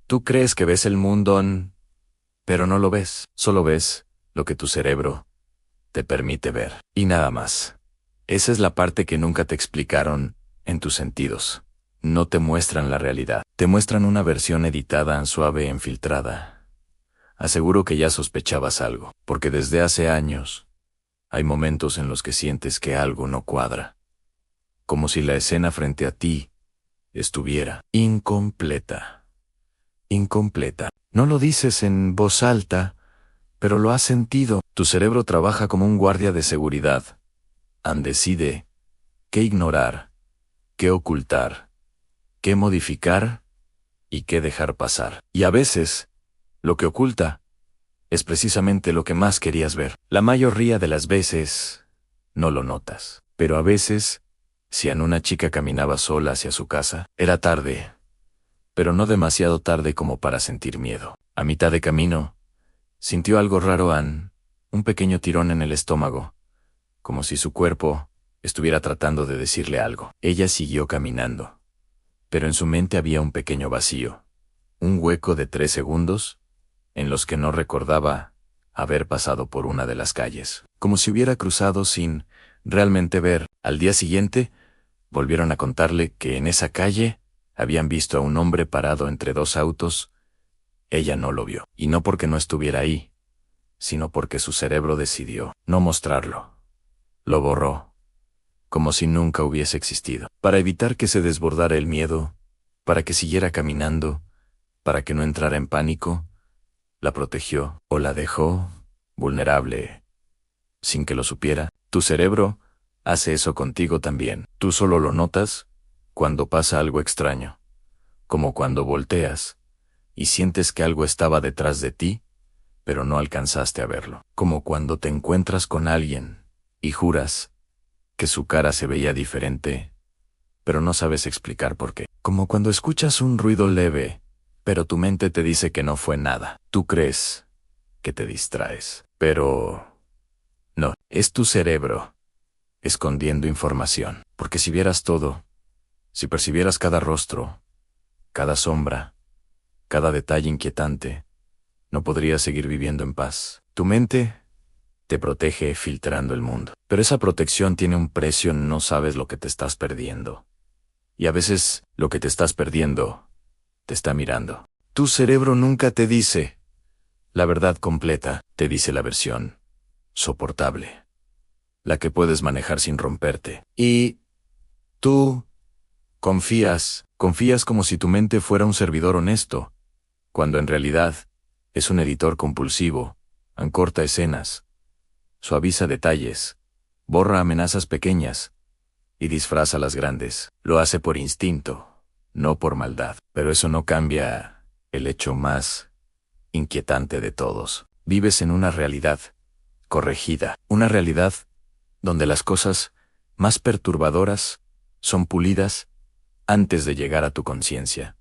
Tú crees que ves el mundo, pero no lo ves. Solo ves lo que tu cerebro te permite ver. Y nada más. Esa es la parte que nunca te explicaron en tus sentidos. No te muestran la realidad. Te muestran una versión editada, suave, infiltrada. Aseguro que ya sospechabas algo, porque desde hace años hay momentos en los que sientes que algo no cuadra. Como si la escena frente a ti estuviera incompleta. Incompleta. No lo dices en voz alta, pero lo has sentido. Tu cerebro trabaja como un guardia de seguridad. Decide qué ignorar, qué ocultar, qué modificar y qué dejar pasar. Y a veces, lo que oculta es precisamente lo que más querías ver. La mayoría de las veces no lo notas. Pero a veces, si una chica caminaba sola hacia su casa, era tarde, pero no demasiado tarde como para sentir miedo. A mitad de camino, sintió algo raro, un pequeño tirón en el estómago, como si su cuerpo estuviera tratando de decirle algo. Ella siguió caminando, pero en su mente había un pequeño vacío, un hueco de 3 segundos, en los que no recordaba haber pasado por una de las calles, como si hubiera cruzado sin realmente ver. Al día siguiente, volvieron a contarle que en esa calle habían visto a un hombre parado entre 2 autos. Ella no lo vio, y no porque no estuviera ahí, sino porque su cerebro decidió no mostrarlo. Lo borró, como si nunca hubiese existido, para evitar que se desbordara el miedo, para que siguiera caminando, para que no entrara en pánico. La protegió o la dejó vulnerable, sin que lo supiera. Tu cerebro hace eso contigo también. Tú solo lo notas cuando pasa algo extraño, como cuando volteas y sientes que algo estaba detrás de ti, pero no alcanzaste a verlo. Como cuando te encuentras con alguien y juras que su cara se veía diferente, pero no sabes explicar por qué. Como cuando escuchas un ruido leve, pero tu mente te dice que no fue nada. Tú crees que te distraes, pero no, es tu cerebro escondiendo información. Porque si vieras todo, si percibieras cada rostro, cada sombra, cada detalle inquietante, no podrías seguir viviendo en paz. Tu mente te protege filtrando el mundo. Pero esa protección tiene un precio, no sabes lo que te estás perdiendo. Y a veces lo que te estás perdiendo te está mirando. Tu cerebro nunca te dice la verdad completa, te dice la versión soportable, la que puedes manejar sin romperte. Y tú confías como si tu mente fuera un servidor honesto, cuando en realidad es un editor compulsivo, acorta escenas, suaviza detalles, borra amenazas pequeñas y disfraza las grandes. Lo hace por instinto, no por maldad. Pero eso no cambia el hecho más inquietante de todos. Vives en una realidad corregida, una realidad donde las cosas más perturbadoras son pulidas antes de llegar a tu conciencia.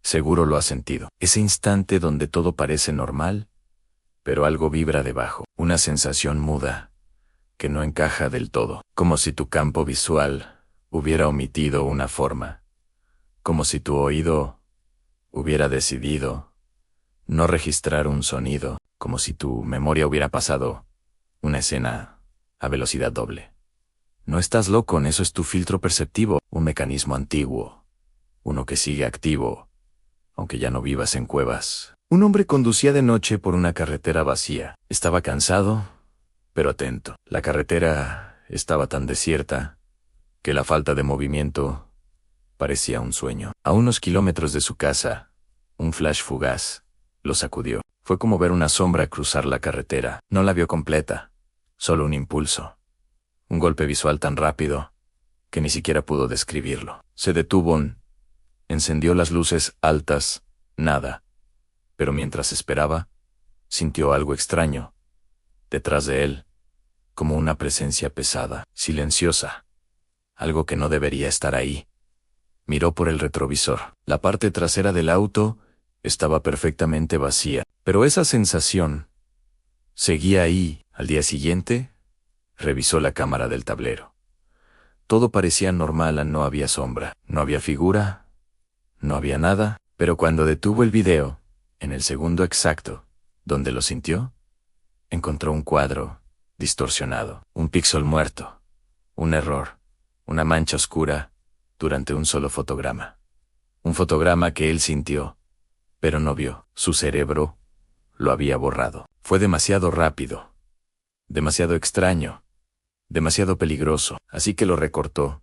Seguro lo has sentido. Ese instante donde todo parece normal, pero algo vibra debajo. Una sensación muda, que no encaja del todo. Como si tu campo visual hubiera omitido una forma. Como si tu oído hubiera decidido no registrar un sonido. Como si tu memoria hubiera pasado una escena a velocidad doble. No estás loco, eso es tu filtro perceptivo, un mecanismo antiguo, uno que sigue activo, aunque ya no vivas en cuevas. Un hombre conducía de noche por una carretera vacía. Estaba cansado, pero atento. La carretera estaba tan desierta que la falta de movimiento parecía un sueño. A unos kilómetros de su casa, un flash fugaz lo sacudió. Fue como ver una sombra cruzar la carretera. No la vio completa, solo un impulso. Un golpe visual tan rápido que ni siquiera pudo describirlo. Se detuvo, encendió las luces altas, nada. Pero mientras esperaba, sintió algo extraño. Detrás de él, como una presencia pesada, silenciosa. Algo que no debería estar ahí. Miró por el retrovisor. La parte trasera del auto estaba perfectamente vacía. Pero esa sensación seguía ahí. Al día siguiente, revisó la cámara del tablero. Todo parecía normal, no había sombra, no había figura, no había nada. Pero cuando detuvo el video, en el segundo exacto, donde lo sintió, encontró un cuadro distorsionado, un píxel muerto, un error, una mancha oscura durante un solo fotograma. Un fotograma que él sintió, pero no vio. Su cerebro lo había borrado. Fue demasiado rápido, demasiado extraño, demasiado peligroso, así que lo recortó,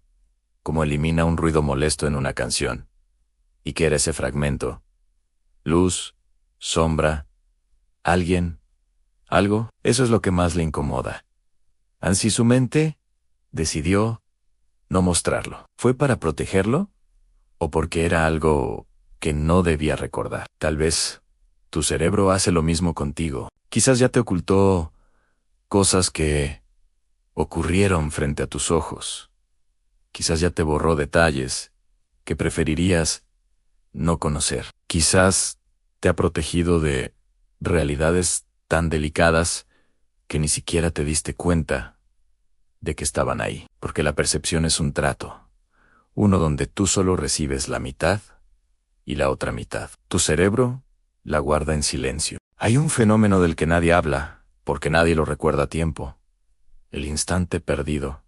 como elimina un ruido molesto en una canción. ¿Y qué era ese fragmento? Luz, sombra, alguien, algo. Eso es lo que más le incomoda. Así su mente decidió no mostrarlo. ¿Fue para protegerlo? ¿O porque era algo que no debía recordar? Tal vez tu cerebro hace lo mismo contigo. Quizás ya te ocultó cosas que ocurrieron frente a tus ojos. Quizás ya te borró detalles que preferirías no conocer. Quizás te ha protegido de realidades tan delicadas que ni siquiera te diste cuenta de que estaban ahí. Porque la percepción es un trato, uno donde tú solo recibes la mitad y la otra mitad. Tu cerebro la guarda en silencio. Hay un fenómeno del que nadie habla, porque nadie lo recuerda a tiempo. El instante perdido.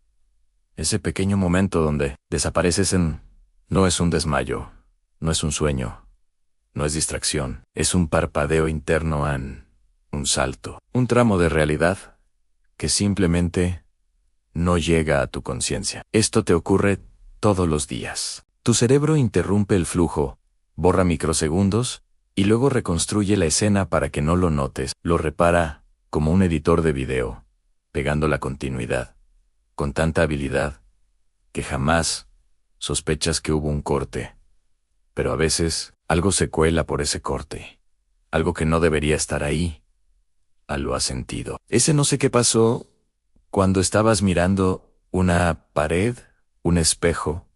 Ese pequeño momento donde desapareces en... No es un desmayo, no es un sueño, no es distracción, es un parpadeo interno en un salto, un tramo de realidad que simplemente no llega a tu conciencia. Esto te ocurre todos los días. Tu cerebro interrumpe el flujo, borra microsegundos y luego reconstruye la escena para que no lo notes. Lo repara como un editor de video, pegando la continuidad, con tanta habilidad que jamás sospechas que hubo un corte. Pero a veces algo se cuela por ese corte, algo que no debería estar ahí. Lo has sentido. Ese no sé qué pasó cuando estabas mirando una pared, un espejo,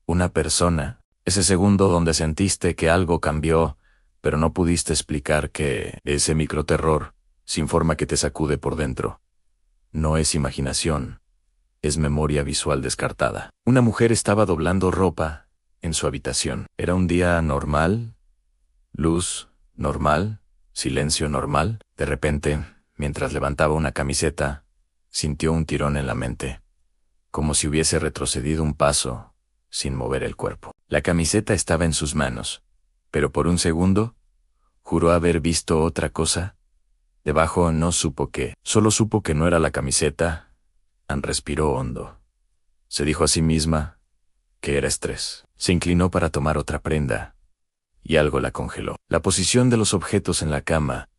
una persona. Ese segundo donde sentiste que algo cambió, pero no pudiste explicar que ese microterror, sin forma que te sacude por dentro, no es imaginación, es memoria visual descartada. Una mujer estaba doblando ropa en su habitación. Era un día normal, luz normal, silencio normal. De repente, mientras levantaba una camiseta, sintió un tirón en la mente, como si hubiese retrocedido un paso, sin mover el cuerpo. La camiseta estaba en sus manos, pero por un segundo, juró haber visto otra cosa. Debajo no supo qué, solo supo que no era la camiseta. Respiró hondo. Se dijo a sí misma que era estrés. Se inclinó para tomar otra prenda, y algo la congeló. La posición de los objetos en la cama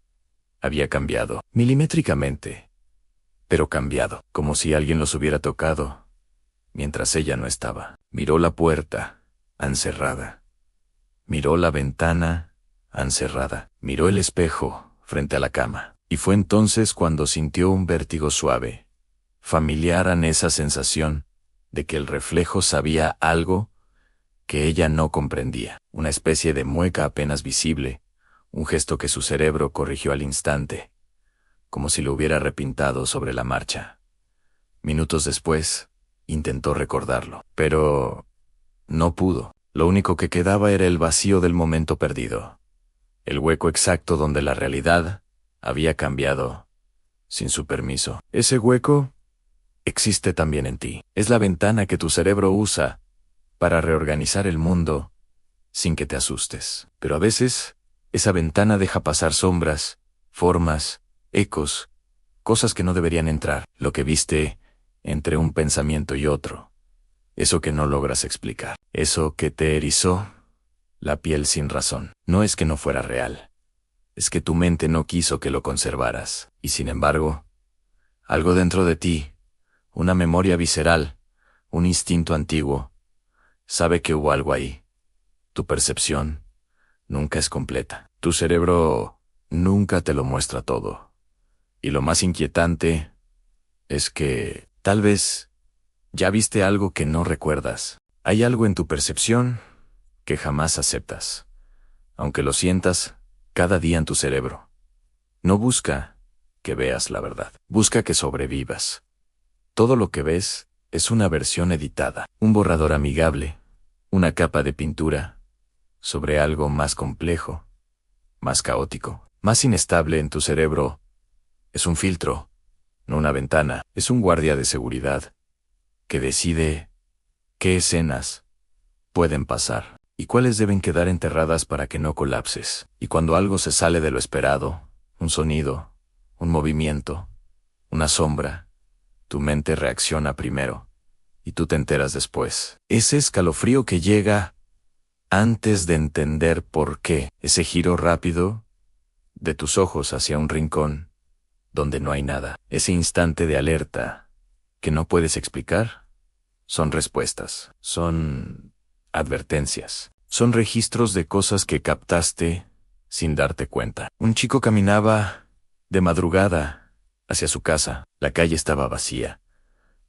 había cambiado, milimétricamente, pero cambiado, como si alguien los hubiera tocado, mientras ella no estaba. Miró la puerta, encerrada. Miró la ventana, encerrada. Miró el espejo, frente a la cama. Y fue entonces cuando sintió un vértigo suave, familiar a esa sensación de que el reflejo sabía algo que ella no comprendía. Una especie de mueca apenas visible, un gesto que su cerebro corrigió al instante, como si lo hubiera repintado sobre la marcha. Minutos después, intentó recordarlo, pero no pudo. Lo único que quedaba era el vacío del momento perdido, el hueco exacto donde la realidad había cambiado sin su permiso. Ese hueco existe también en ti. Es la ventana que tu cerebro usa para reorganizar el mundo sin que te asustes. Pero a veces, esa ventana deja pasar sombras, formas, ecos, cosas que no deberían entrar. Lo que viste entre un pensamiento y otro. Eso que no logras explicar. Eso que te erizó la piel sin razón. No es que no fuera real. Es que tu mente no quiso que lo conservaras. Y sin embargo, algo dentro de ti, una memoria visceral, un instinto antiguo, sabe que hubo algo ahí. Tu percepción nunca es completa. Tu cerebro nunca te lo muestra todo. Y lo más inquietante es que tal vez ya viste algo que no recuerdas. Hay algo en tu percepción que jamás aceptas, aunque lo sientas cada día en tu cerebro. No busca que veas la verdad, busca que sobrevivas. Todo lo que ves es una versión editada, un borrador amigable, una capa de pintura sobre algo más complejo, más caótico, más inestable en tu cerebro. Es un filtro, no una ventana, es un guardia de seguridad que decide qué escenas pueden pasar y cuáles deben quedar enterradas para que no colapses. Y cuando algo se sale de lo esperado, un sonido, un movimiento, una sombra, tu mente reacciona primero y tú te enteras después. Ese escalofrío que llega antes de entender por qué, ese giro rápido de tus ojos hacia un rincón donde no hay nada, ese instante de alerta que no puedes explicar, son respuestas, son advertencias, son registros de cosas que captaste sin darte cuenta. Un chico caminaba de madrugada hacia su casa. La calle estaba vacía,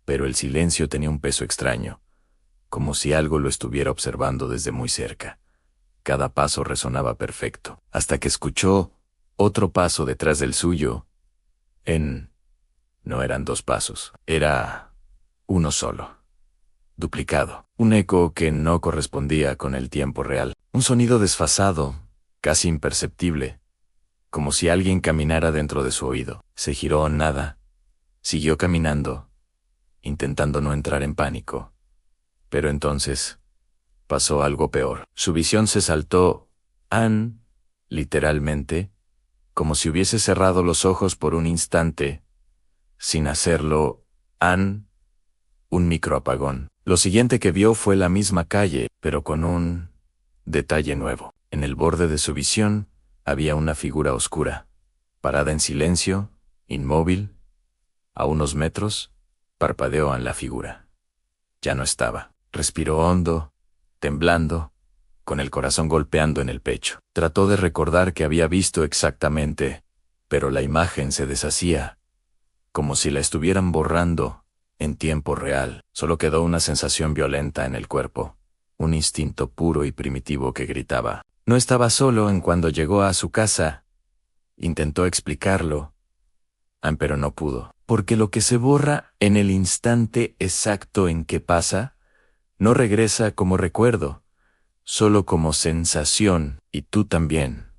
pero el silencio tenía un peso extraño, como si algo lo estuviera observando desde muy cerca. Cada paso resonaba perfecto, hasta que escuchó otro paso detrás del suyo. No eran dos pasos, era uno solo, duplicado. Un eco que no correspondía con el tiempo real. Un sonido desfasado, casi imperceptible, como si alguien caminara dentro de su oído. Se giró nada. Siguió caminando, intentando no entrar en pánico. Pero entonces pasó algo peor. Su visión se saltó, literalmente, como si hubiese cerrado los ojos por un instante. Sin hacerlo, un microapagón. Lo siguiente que vio fue la misma calle, pero con un detalle nuevo. En el borde de su visión había una figura oscura, parada en silencio, inmóvil. A unos metros, parpadeó en la figura. Ya no estaba. Respiró hondo, temblando, con el corazón golpeando en el pecho. Trató de recordar qué había visto exactamente, pero la imagen se deshacía, como si la estuvieran borrando en tiempo real. Solo quedó una sensación violenta en el cuerpo, un instinto puro y primitivo que gritaba. No estaba solo en cuando llegó a su casa. Intentó explicarlo, pero no pudo, porque lo que se borra en el instante exacto en que pasa, no regresa como recuerdo, solo como sensación, y tú también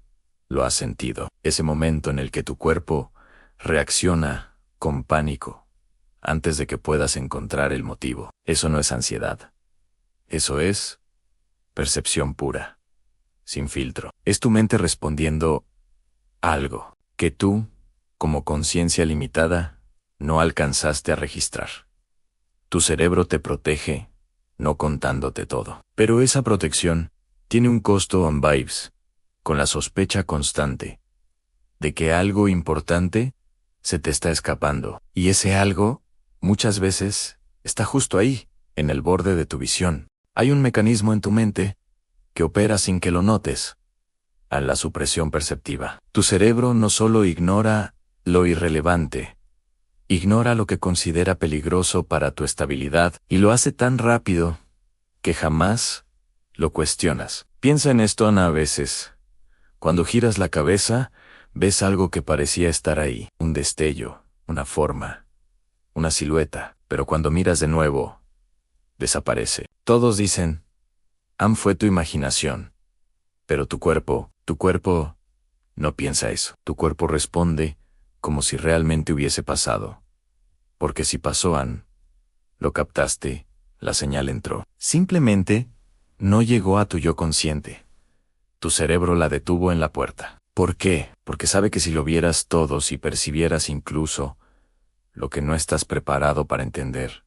lo has sentido. Ese momento en el que tu cuerpo reacciona con pánico, antes de que puedas encontrar el motivo. Eso no es ansiedad. Eso es percepción pura, sin filtro. Es tu mente respondiendo a algo que tú, como conciencia limitada, no alcanzaste a registrar. Tu cerebro te protege, no contándote todo. Pero esa protección tiene un costo on vibes, con la sospecha constante de que algo importante se te está escapando. Y ese algo, muchas veces, está justo ahí, en el borde de tu visión. Hay un mecanismo en tu mente que opera sin que lo notes, a la supresión perceptiva. Tu cerebro no solo ignora lo irrelevante, ignora lo que considera peligroso para tu estabilidad, y lo hace tan rápido que jamás lo cuestionas. Piensa en esto, Ana, a veces. Cuando giras la cabeza, ves algo que parecía estar ahí, un destello, una forma, una silueta, pero cuando miras de nuevo, desaparece. Todos dicen, fue tu imaginación. Pero tu cuerpo no piensa eso. Tu cuerpo responde como si realmente hubiese pasado. Porque si pasó, lo captaste, la señal entró. Simplemente no llegó a tu yo consciente. Tu cerebro la detuvo en la puerta. ¿Por qué? Porque sabe que si lo vieras todo, si percibieras incluso lo que no estás preparado para entender,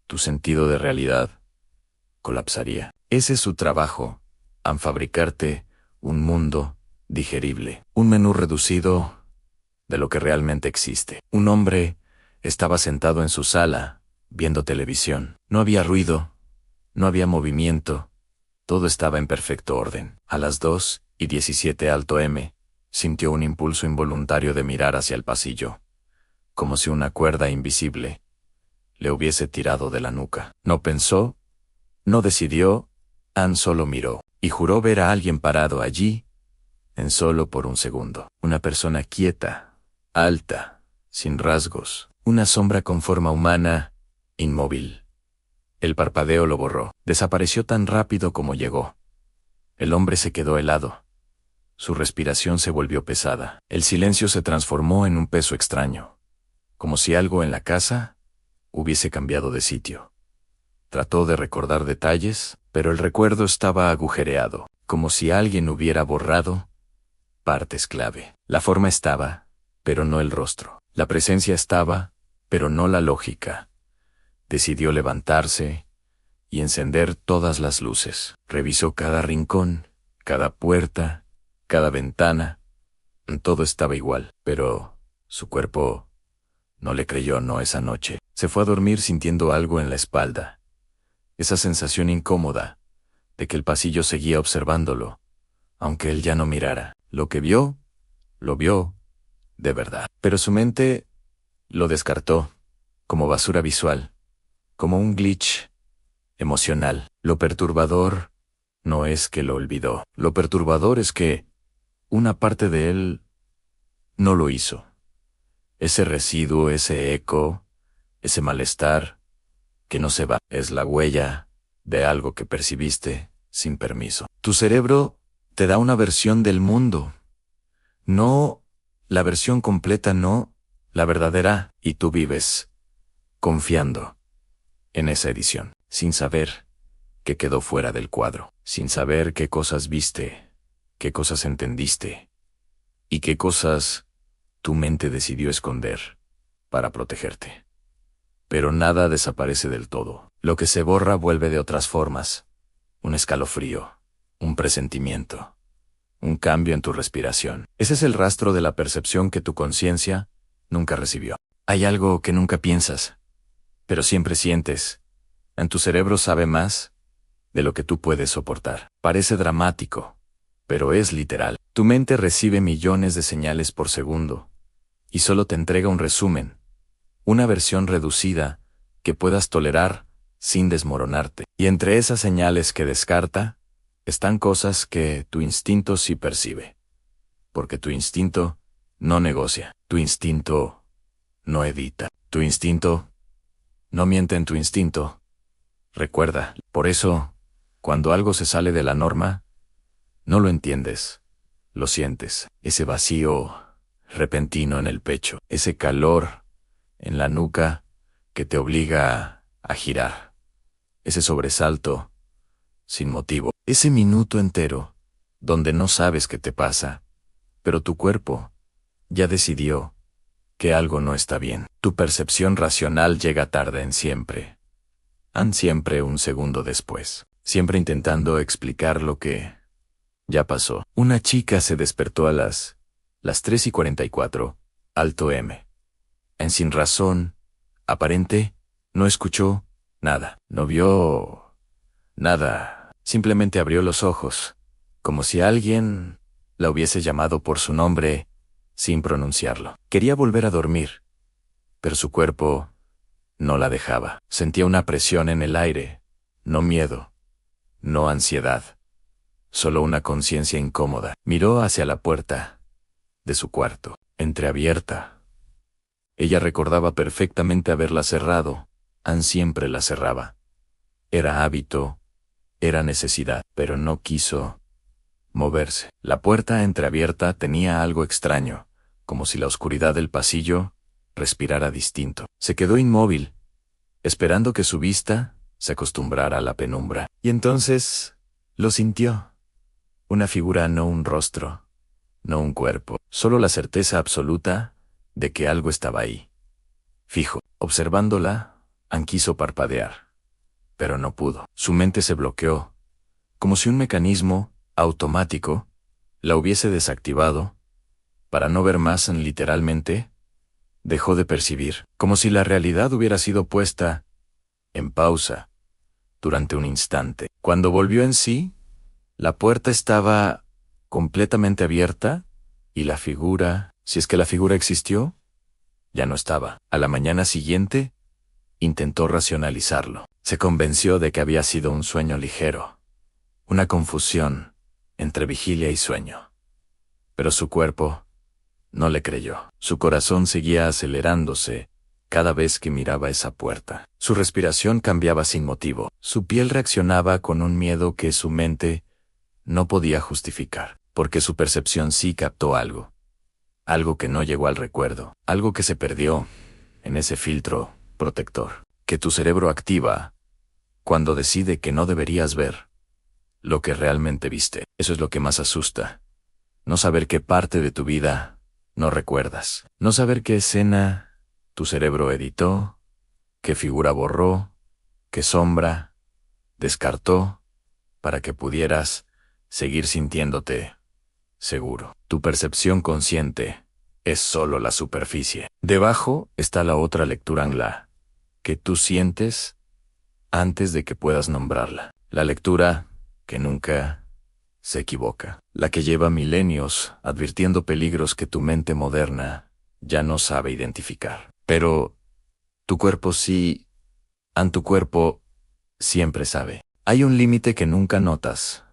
tu sentido de realidad colapsaría. Ese es su trabajo, fabricarte un mundo digerible, un menú reducido de lo que realmente existe. Un hombre estaba sentado en su sala, viendo televisión. No había ruido, no había movimiento, todo estaba en perfecto orden. A las 2:17 a.m., sintió un impulso involuntario de mirar hacia el pasillo, como si una cuerda invisible le hubiese tirado de la nuca. No pensó, no decidió, solo miró, y juró ver a alguien parado allí, en solo por un segundo. Una persona quieta, alta, sin rasgos, una sombra con forma humana, inmóvil. El parpadeo lo borró. Desapareció tan rápido como llegó. El hombre se quedó helado. Su respiración se volvió pesada. El silencio se transformó en un peso extraño, como si algo en la casa hubiese cambiado de sitio. Trató de recordar detalles, pero el recuerdo estaba agujereado, como si alguien hubiera borrado partes clave. La forma estaba, pero no el rostro. La presencia estaba, pero no la lógica. Decidió levantarse y encender todas las luces. Revisó cada rincón, cada puerta, cada ventana. Todo estaba igual, pero su cuerpo no le creyó no esa noche. Se fue a dormir sintiendo algo en la espalda. Esa sensación incómoda de que el pasillo seguía observándolo, aunque él ya no mirara. Lo que vio, lo vio de verdad. Pero su mente lo descartó como basura visual, como un glitch emocional. Lo perturbador no es que lo olvidó. Lo perturbador es que una parte de él no lo hizo. Ese residuo, ese eco, ese malestar que no se va, es la huella de algo que percibiste sin permiso. Tu cerebro te da una versión del mundo, no la versión completa, no la verdadera, y tú vives confiando en esa edición, sin saber qué quedó fuera del cuadro, sin saber qué cosas viste, qué cosas entendiste y qué cosas tu mente decidió esconder para protegerte. Pero nada desaparece del todo. Lo que se borra vuelve de otras formas. Un escalofrío, un presentimiento, un cambio en tu respiración. Ese es el rastro de la percepción que tu conciencia nunca recibió. Hay algo que nunca piensas, pero siempre sientes. En tu cerebro sabe más de lo que tú puedes soportar. Parece dramático, pero es literal. Tu mente recibe millones de señales por segundo y solo te entrega un resumen, una versión reducida que puedas tolerar sin desmoronarte. Y entre esas señales que descarta, están cosas que tu instinto sí percibe. Porque tu instinto no negocia, tu instinto no edita, tu instinto no miente en tu instinto. Recuerda, por eso, cuando algo se sale de la norma, no lo entiendes, lo sientes. Ese vacío repentino en el pecho, ese calor en la nuca que te obliga a girar, ese sobresalto sin motivo, ese minuto entero donde no sabes qué te pasa, pero tu cuerpo ya decidió que algo no está bien. Tu percepción racional llega tarde en siempre, siempre un segundo después, siempre intentando explicar lo que ya pasó. Una chica se despertó a las 3:44, alto M. En sin razón aparente, no escuchó nada, no vio nada, simplemente abrió los ojos, como si alguien la hubiese llamado por su nombre sin pronunciarlo. Quería volver a dormir, pero su cuerpo no la dejaba. Sentía una presión en el aire, no miedo, no ansiedad, solo una conciencia incómoda. Miró hacia la puerta de su cuarto, entreabierta. Ella recordaba perfectamente haberla cerrado, siempre la cerraba. Era hábito, era necesidad, pero no quiso moverse. La puerta entreabierta tenía algo extraño, como si la oscuridad del pasillo respirara distinto. Se quedó inmóvil, esperando que su vista se acostumbrara a la penumbra. Y entonces lo sintió. Una figura, no un rostro, no un cuerpo, solo la certeza absoluta de que algo estaba ahí. Fijo, observándola, quiso parpadear, pero no pudo. Su mente se bloqueó, como si un mecanismo automático la hubiese desactivado, para no ver más. Literalmente, dejó de percibir, como si la realidad hubiera sido puesta en pausa durante un instante. Cuando volvió en sí, la puerta estaba completamente abierta y la figura, si es que la figura existió, ya no estaba. A la mañana siguiente, intentó racionalizarlo. Se convenció de que había sido un sueño ligero, una confusión entre vigilia y sueño. Pero su cuerpo no le creyó. Su corazón seguía acelerándose cada vez que miraba esa puerta. Su respiración cambiaba sin motivo. Su piel reaccionaba con un miedo que su mente no podía justificar, porque su percepción sí captó algo. Algo que no llegó al recuerdo, algo que se perdió en ese filtro protector, que tu cerebro activa cuando decide que no deberías ver lo que realmente viste. Eso es lo que más asusta. No saber qué parte de tu vida no recuerdas. No saber qué escena tu cerebro editó, qué figura borró, qué sombra descartó para que pudieras seguir sintiéndote seguro. Tu percepción consciente es solo la superficie. Debajo está la otra lectura angla, que tú sientes antes de que puedas nombrarla. La lectura que nunca se equivoca. La que lleva milenios advirtiendo peligros que tu mente moderna ya no sabe identificar. Pero tu cuerpo sí, tu cuerpo siempre sabe. Hay un límite que nunca notas,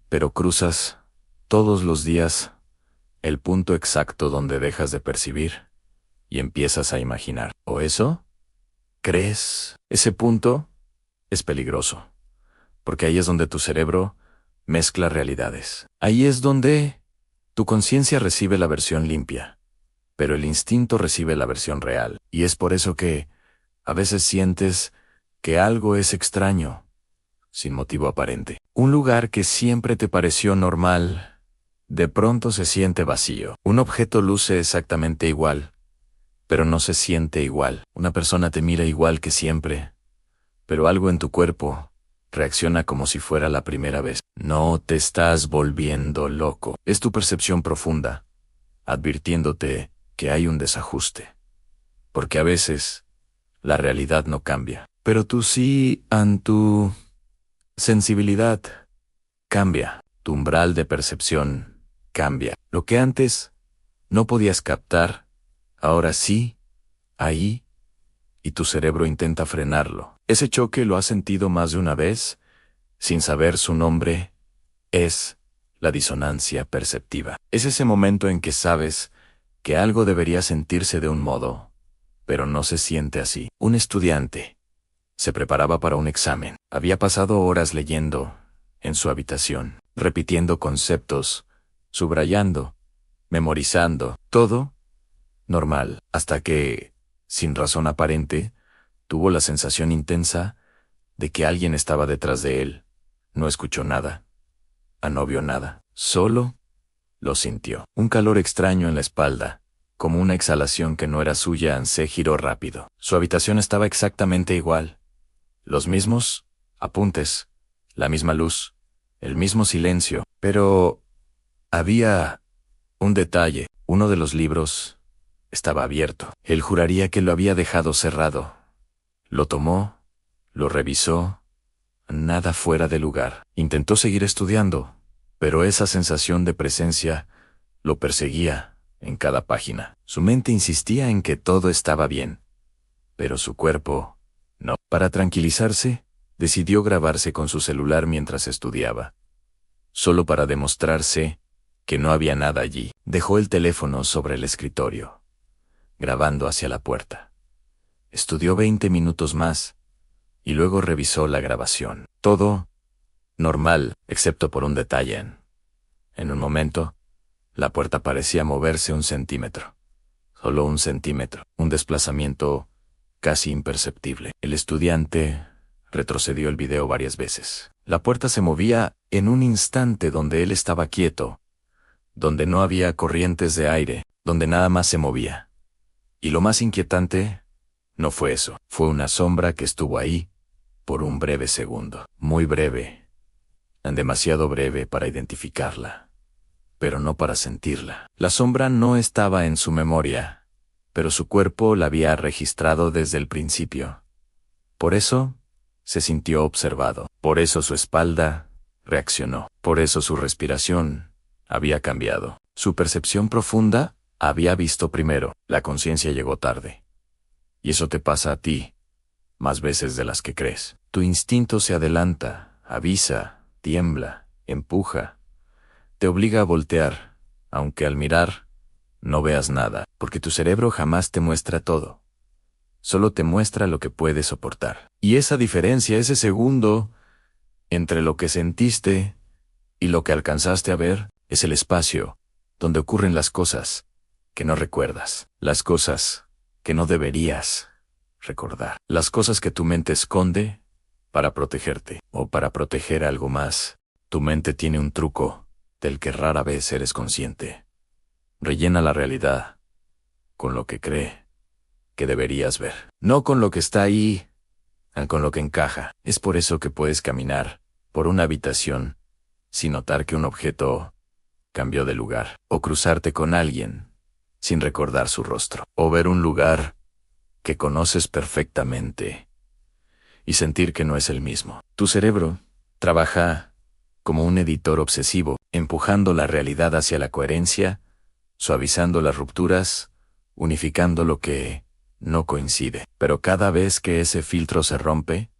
pero cruzas todos los días el punto exacto donde dejas de percibir y empiezas a imaginar. ¿O eso? ¿Crees? Ese punto es peligroso, porque ahí es donde tu cerebro mezcla realidades. Ahí es donde tu conciencia recibe la versión limpia, pero el instinto recibe la versión real. Y es por eso que a veces sientes que algo es extraño, sin motivo aparente. Un lugar que siempre te pareció normal, de pronto se siente vacío. Un objeto luce exactamente igual, pero no se siente igual. Una persona te mira igual que siempre, pero algo en tu cuerpo reacciona como si fuera la primera vez. No te estás volviendo loco. Es tu percepción profunda, advirtiéndote que hay un desajuste. Porque a veces la realidad no cambia, pero tú sí, tu sensibilidad cambia. Tu umbral de percepción cambia. Lo que antes no podías captar, ahora sí, ahí, y tu cerebro intenta frenarlo. Ese choque lo has sentido más de una vez, sin saber su nombre, es la disonancia perceptiva. Es ese momento en que sabes que algo debería sentirse de un modo, pero no se siente así. Un estudiante se preparaba para un examen. Había pasado horas leyendo en su habitación, repitiendo conceptos, subrayando, memorizando, todo normal, hasta que, sin razón aparente, tuvo la sensación intensa de que alguien estaba detrás de él. No escuchó nada, no vio nada, solo lo sintió. Un calor extraño en la espalda, como una exhalación que no era suya. Se giró rápido. Su habitación estaba exactamente igual. Los mismos apuntes, la misma luz, el mismo silencio, pero había un detalle. Uno de los libros estaba abierto. Él juraría que lo había dejado cerrado. Lo tomó, lo revisó, nada fuera de lugar. Intentó seguir estudiando, pero esa sensación de presencia lo perseguía en cada página. Su mente insistía en que todo estaba bien, pero su cuerpo no. Para tranquilizarse, decidió grabarse con su celular mientras estudiaba, solo para demostrarse que no había nada allí. Dejó el teléfono sobre el escritorio, grabando hacia la puerta. Estudió 20 minutos más, y luego revisó la grabación. Todo normal, excepto por un detalle. En un momento, la puerta parecía moverse 1 centímetro. Solo 1 centímetro. Un desplazamiento casi imperceptible. El estudiante retrocedió el video varias veces. La puerta se movía en un instante donde él estaba quieto, donde no había corrientes de aire, donde nada más se movía. Y lo más inquietante no fue eso. Fue una sombra que estuvo ahí por un breve segundo. Muy breve. Demasiado breve para identificarla, pero no para sentirla. La sombra no estaba en su memoria, pero su cuerpo la había registrado desde el principio. Por eso se sintió observado. Por eso su espalda reaccionó. Por eso su respiración había cambiado. Su percepción profunda había visto primero. La conciencia llegó tarde. Y eso te pasa a ti, más veces de las que crees. Tu instinto se adelanta, avisa, tiembla, empuja, te obliga a voltear, aunque al mirar no veas nada, porque tu cerebro jamás te muestra todo. Solo te muestra lo que puedes soportar. Y esa diferencia, ese segundo entre lo que sentiste Y lo que alcanzaste a ver es el espacio donde ocurren las cosas que no recuerdas, las cosas que no deberías recordar, las cosas que tu mente esconde para protegerte o para proteger algo más. Tu mente tiene un truco del que rara vez eres consciente. Rellena la realidad con lo que cree que deberías ver, no con lo que está ahí, con lo que encaja. Es por eso que puedes caminar por una habitación sin notar que un objeto cambió de lugar, o cruzarte con alguien sin recordar su rostro, o ver un lugar que conoces perfectamente y sentir que no es el mismo. Tu cerebro trabaja como un editor obsesivo, empujando la realidad hacia la coherencia, suavizando las rupturas, unificando lo que no coincide. Pero cada vez que ese filtro se rompe,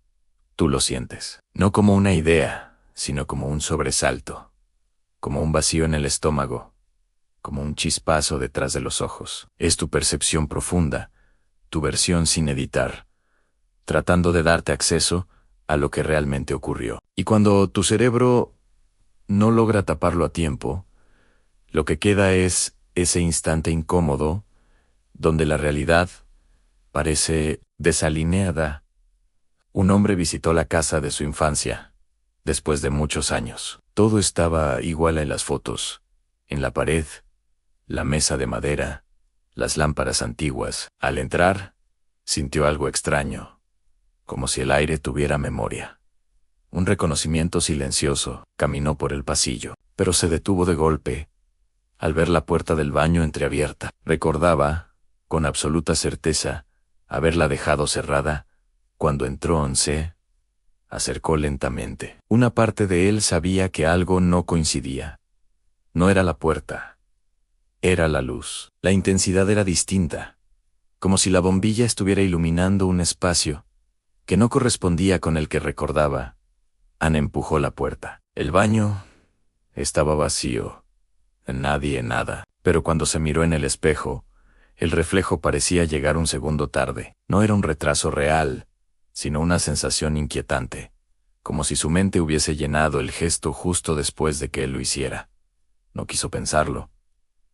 tú lo sientes, no como una idea, sino como un sobresalto, como un vacío en el estómago, como un chispazo detrás de los ojos. Es tu percepción profunda, tu versión sin editar, tratando de darte acceso a lo que realmente ocurrió. Y cuando tu cerebro no logra taparlo a tiempo, lo que queda es ese instante incómodo donde la realidad parece desalineada. Un hombre visitó la casa de su infancia, después de muchos años. Todo estaba igual en las fotos, en la pared, la mesa de madera, las lámparas antiguas. Al entrar, sintió algo extraño, como si el aire tuviera memoria. Un reconocimiento silencioso caminó por el pasillo, pero se detuvo de golpe al ver la puerta del baño entreabierta. Recordaba, con absoluta certeza, haberla dejado cerrada cuando entró. Se acercó lentamente. Una parte de él sabía que algo no coincidía. No era la puerta. Era la luz. La intensidad era distinta, como si la bombilla estuviera iluminando un espacio que no correspondía con el que recordaba. Ana empujó la puerta. El baño estaba vacío. Nadie, nada. Pero cuando se miró en el espejo, el reflejo parecía llegar un segundo tarde. No era un retraso real, sino una sensación inquietante, como si su mente hubiese llenado el gesto justo después de que él lo hiciera. No quiso pensarlo.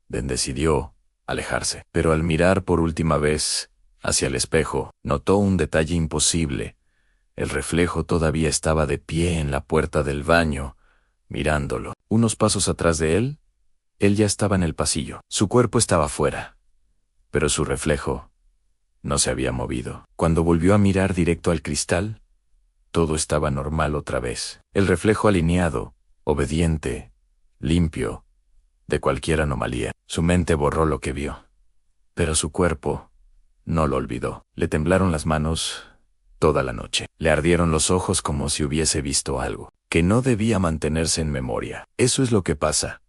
Decidió alejarse. Pero al mirar por última vez hacia el espejo, notó un detalle imposible. El reflejo todavía estaba de pie en la puerta del baño, mirándolo. Unos pasos atrás de él ya estaba en el pasillo. Su cuerpo estaba fuera, pero su reflejo no se había movido. Cuando volvió a mirar directo al cristal, todo estaba normal otra vez. El reflejo alineado, obediente, limpio, de cualquier anomalía. Su mente borró lo que vio, pero su cuerpo no lo olvidó. Le temblaron las manos toda la noche. Le ardieron los ojos como si hubiese visto algo que no debía mantenerse en memoria. Eso es lo que pasa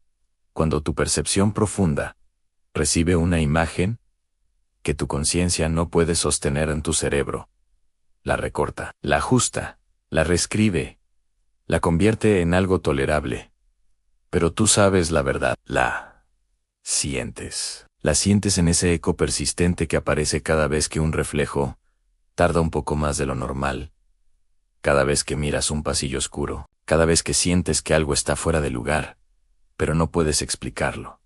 cuando tu percepción profunda recibe una imagen que tu conciencia no puede sostener en tu cerebro. La recorta, la ajusta, la reescribe, la convierte en algo tolerable. Pero tú sabes la verdad, la sientes. La sientes en ese eco persistente que aparece cada vez que un reflejo tarda un poco más de lo normal. Cada vez que miras un pasillo oscuro, cada vez que sientes que algo está fuera de lugar, pero no puedes explicarlo.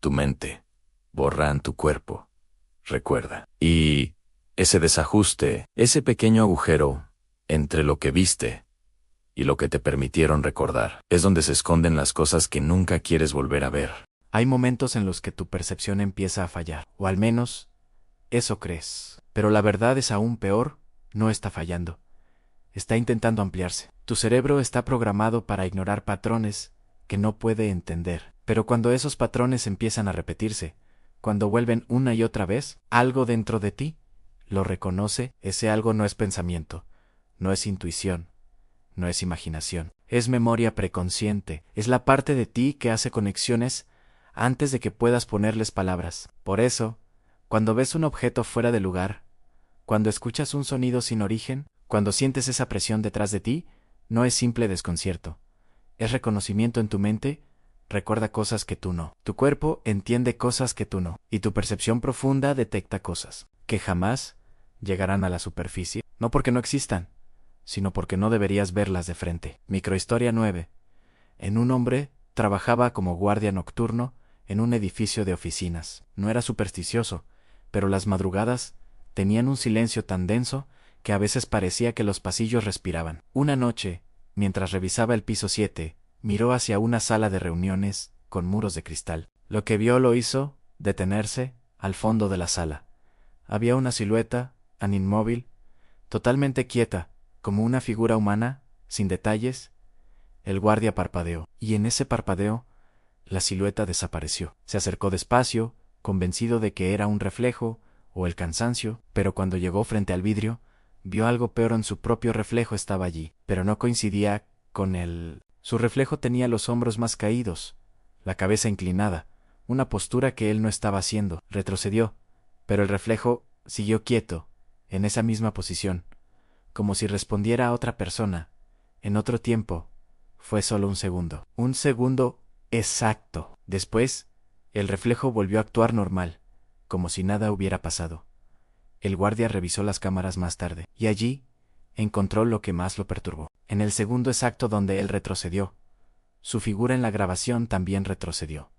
Tu mente borra en tu cuerpo. Recuerda. Y ese desajuste, ese pequeño agujero entre lo que viste y lo que te permitieron recordar, es donde se esconden las cosas que nunca quieres volver a ver. Hay momentos en los que tu percepción empieza a fallar, o al menos eso crees. Pero la verdad es aún peor, no está fallando. Está intentando ampliarse. Tu cerebro está programado para ignorar patrones que no puede entender. Pero cuando esos patrones empiezan a repetirse, cuando vuelven una y otra vez, algo dentro de ti lo reconoce. Ese algo no es pensamiento, no es intuición, no es imaginación. Es memoria preconsciente, es la parte de ti que hace conexiones antes de que puedas ponerles palabras. Por eso, cuando ves un objeto fuera de lugar, cuando escuchas un sonido sin origen, cuando sientes esa presión detrás de ti, no es simple desconcierto. Es reconocimiento en tu mente. Recuerda cosas que tú no. Tu cuerpo entiende cosas que tú no. Y tu percepción profunda detecta cosas que jamás llegarán a la superficie. No porque no existan, sino porque no deberías verlas de frente. Microhistoria 9. en un hombre trabajaba como guardia nocturno en un edificio de oficinas. No era supersticioso, pero las madrugadas tenían un silencio tan denso que a veces parecía que los pasillos respiraban. Una noche, mientras revisaba el piso 7, miró hacia una sala de reuniones con muros de cristal. Lo que vio lo hizo detenerse al fondo de la sala. Había una silueta, inmóvil, totalmente quieta, como una figura humana, sin detalles. El guardia parpadeó, y en ese parpadeo, la silueta desapareció. Se acercó despacio, convencido de que era un reflejo o el cansancio, pero cuando llegó frente al vidrio, vio algo peor. En su propio reflejo estaba allí, pero no coincidía con él. Su reflejo tenía los hombros más caídos, la cabeza inclinada, una postura que él no estaba haciendo. Retrocedió, pero el reflejo siguió quieto, en esa misma posición, como si respondiera a otra persona, en otro tiempo. Fue solo un segundo. Un segundo exacto. Después, el reflejo volvió a actuar normal, como si nada hubiera pasado. El guardia revisó las cámaras más tarde, y allí encontró lo que más lo perturbó. En el segundo exacto donde él retrocedió, su figura en la grabación también retrocedió.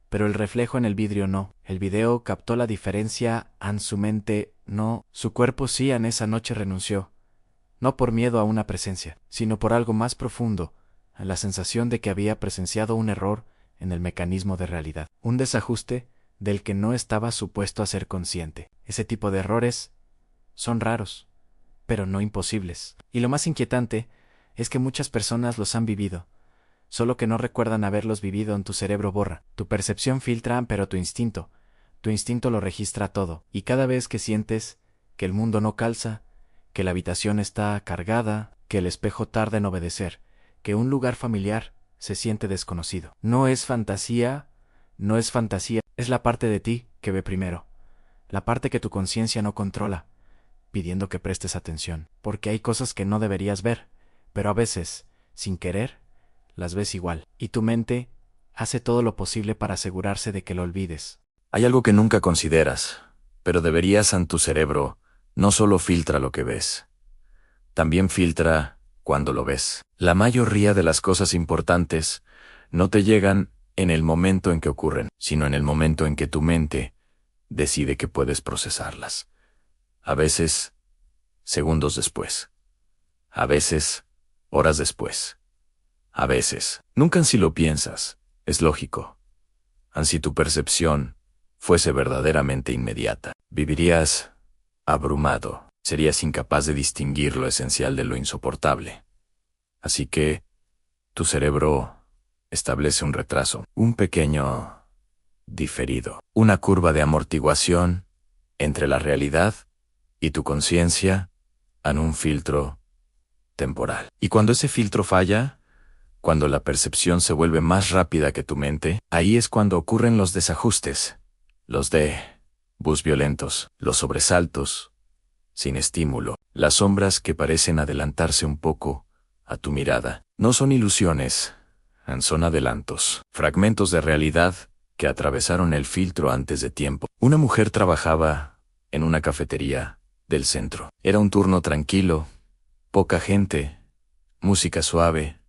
Pero el reflejo en el vidrio no. El video captó la diferencia, en su mente no. Su cuerpo sí en esa noche renunció, no por miedo a una presencia, sino por algo más profundo, a la sensación de que había presenciado un error en el mecanismo de realidad, un desajuste del que no estaba supuesto a ser consciente. Ese tipo de errores son raros, pero no imposibles. Y lo más inquietante es que muchas personas los han vivido, solo que no recuerdan haberlos vivido. En tu cerebro borra. Tu percepción filtra, pero tu instinto lo registra todo. Y cada vez que sientes que el mundo no calza, que la habitación está cargada, que el espejo tarda en obedecer, que un lugar familiar se siente desconocido. No es fantasía, es la parte de ti que ve primero, la parte que tu conciencia no controla, pidiendo que prestes atención, porque hay cosas que no deberías ver, pero a veces, sin querer, las ves igual, y tu mente hace todo lo posible para asegurarse de que lo olvides. Hay algo que nunca consideras, pero deberías. En tu cerebro no solo filtra lo que ves, también filtra cuando lo ves. La mayoría de las cosas importantes no te llegan en el momento en que ocurren, sino en el momento en que tu mente decide que puedes procesarlas. A veces, segundos después. A veces, horas después. A veces, nunca si lo piensas, es lógico. Si tu percepción fuese verdaderamente inmediata, vivirías abrumado, serías incapaz de distinguir lo esencial de lo insoportable. Así que, tu cerebro establece un retraso, un pequeño diferido, una curva de amortiguación entre la realidad y tu conciencia en un filtro temporal. Y cuando ese filtro falla, cuando la percepción se vuelve más rápida que tu mente, ahí es cuando ocurren los desajustes, los bus violentos, los sobresaltos, sin estímulo, las sombras que parecen adelantarse un poco a tu mirada. No son ilusiones, son adelantos, fragmentos de realidad que atravesaron el filtro antes de tiempo. Una mujer trabajaba en una cafetería del centro. Era un turno tranquilo, poca gente, música suave,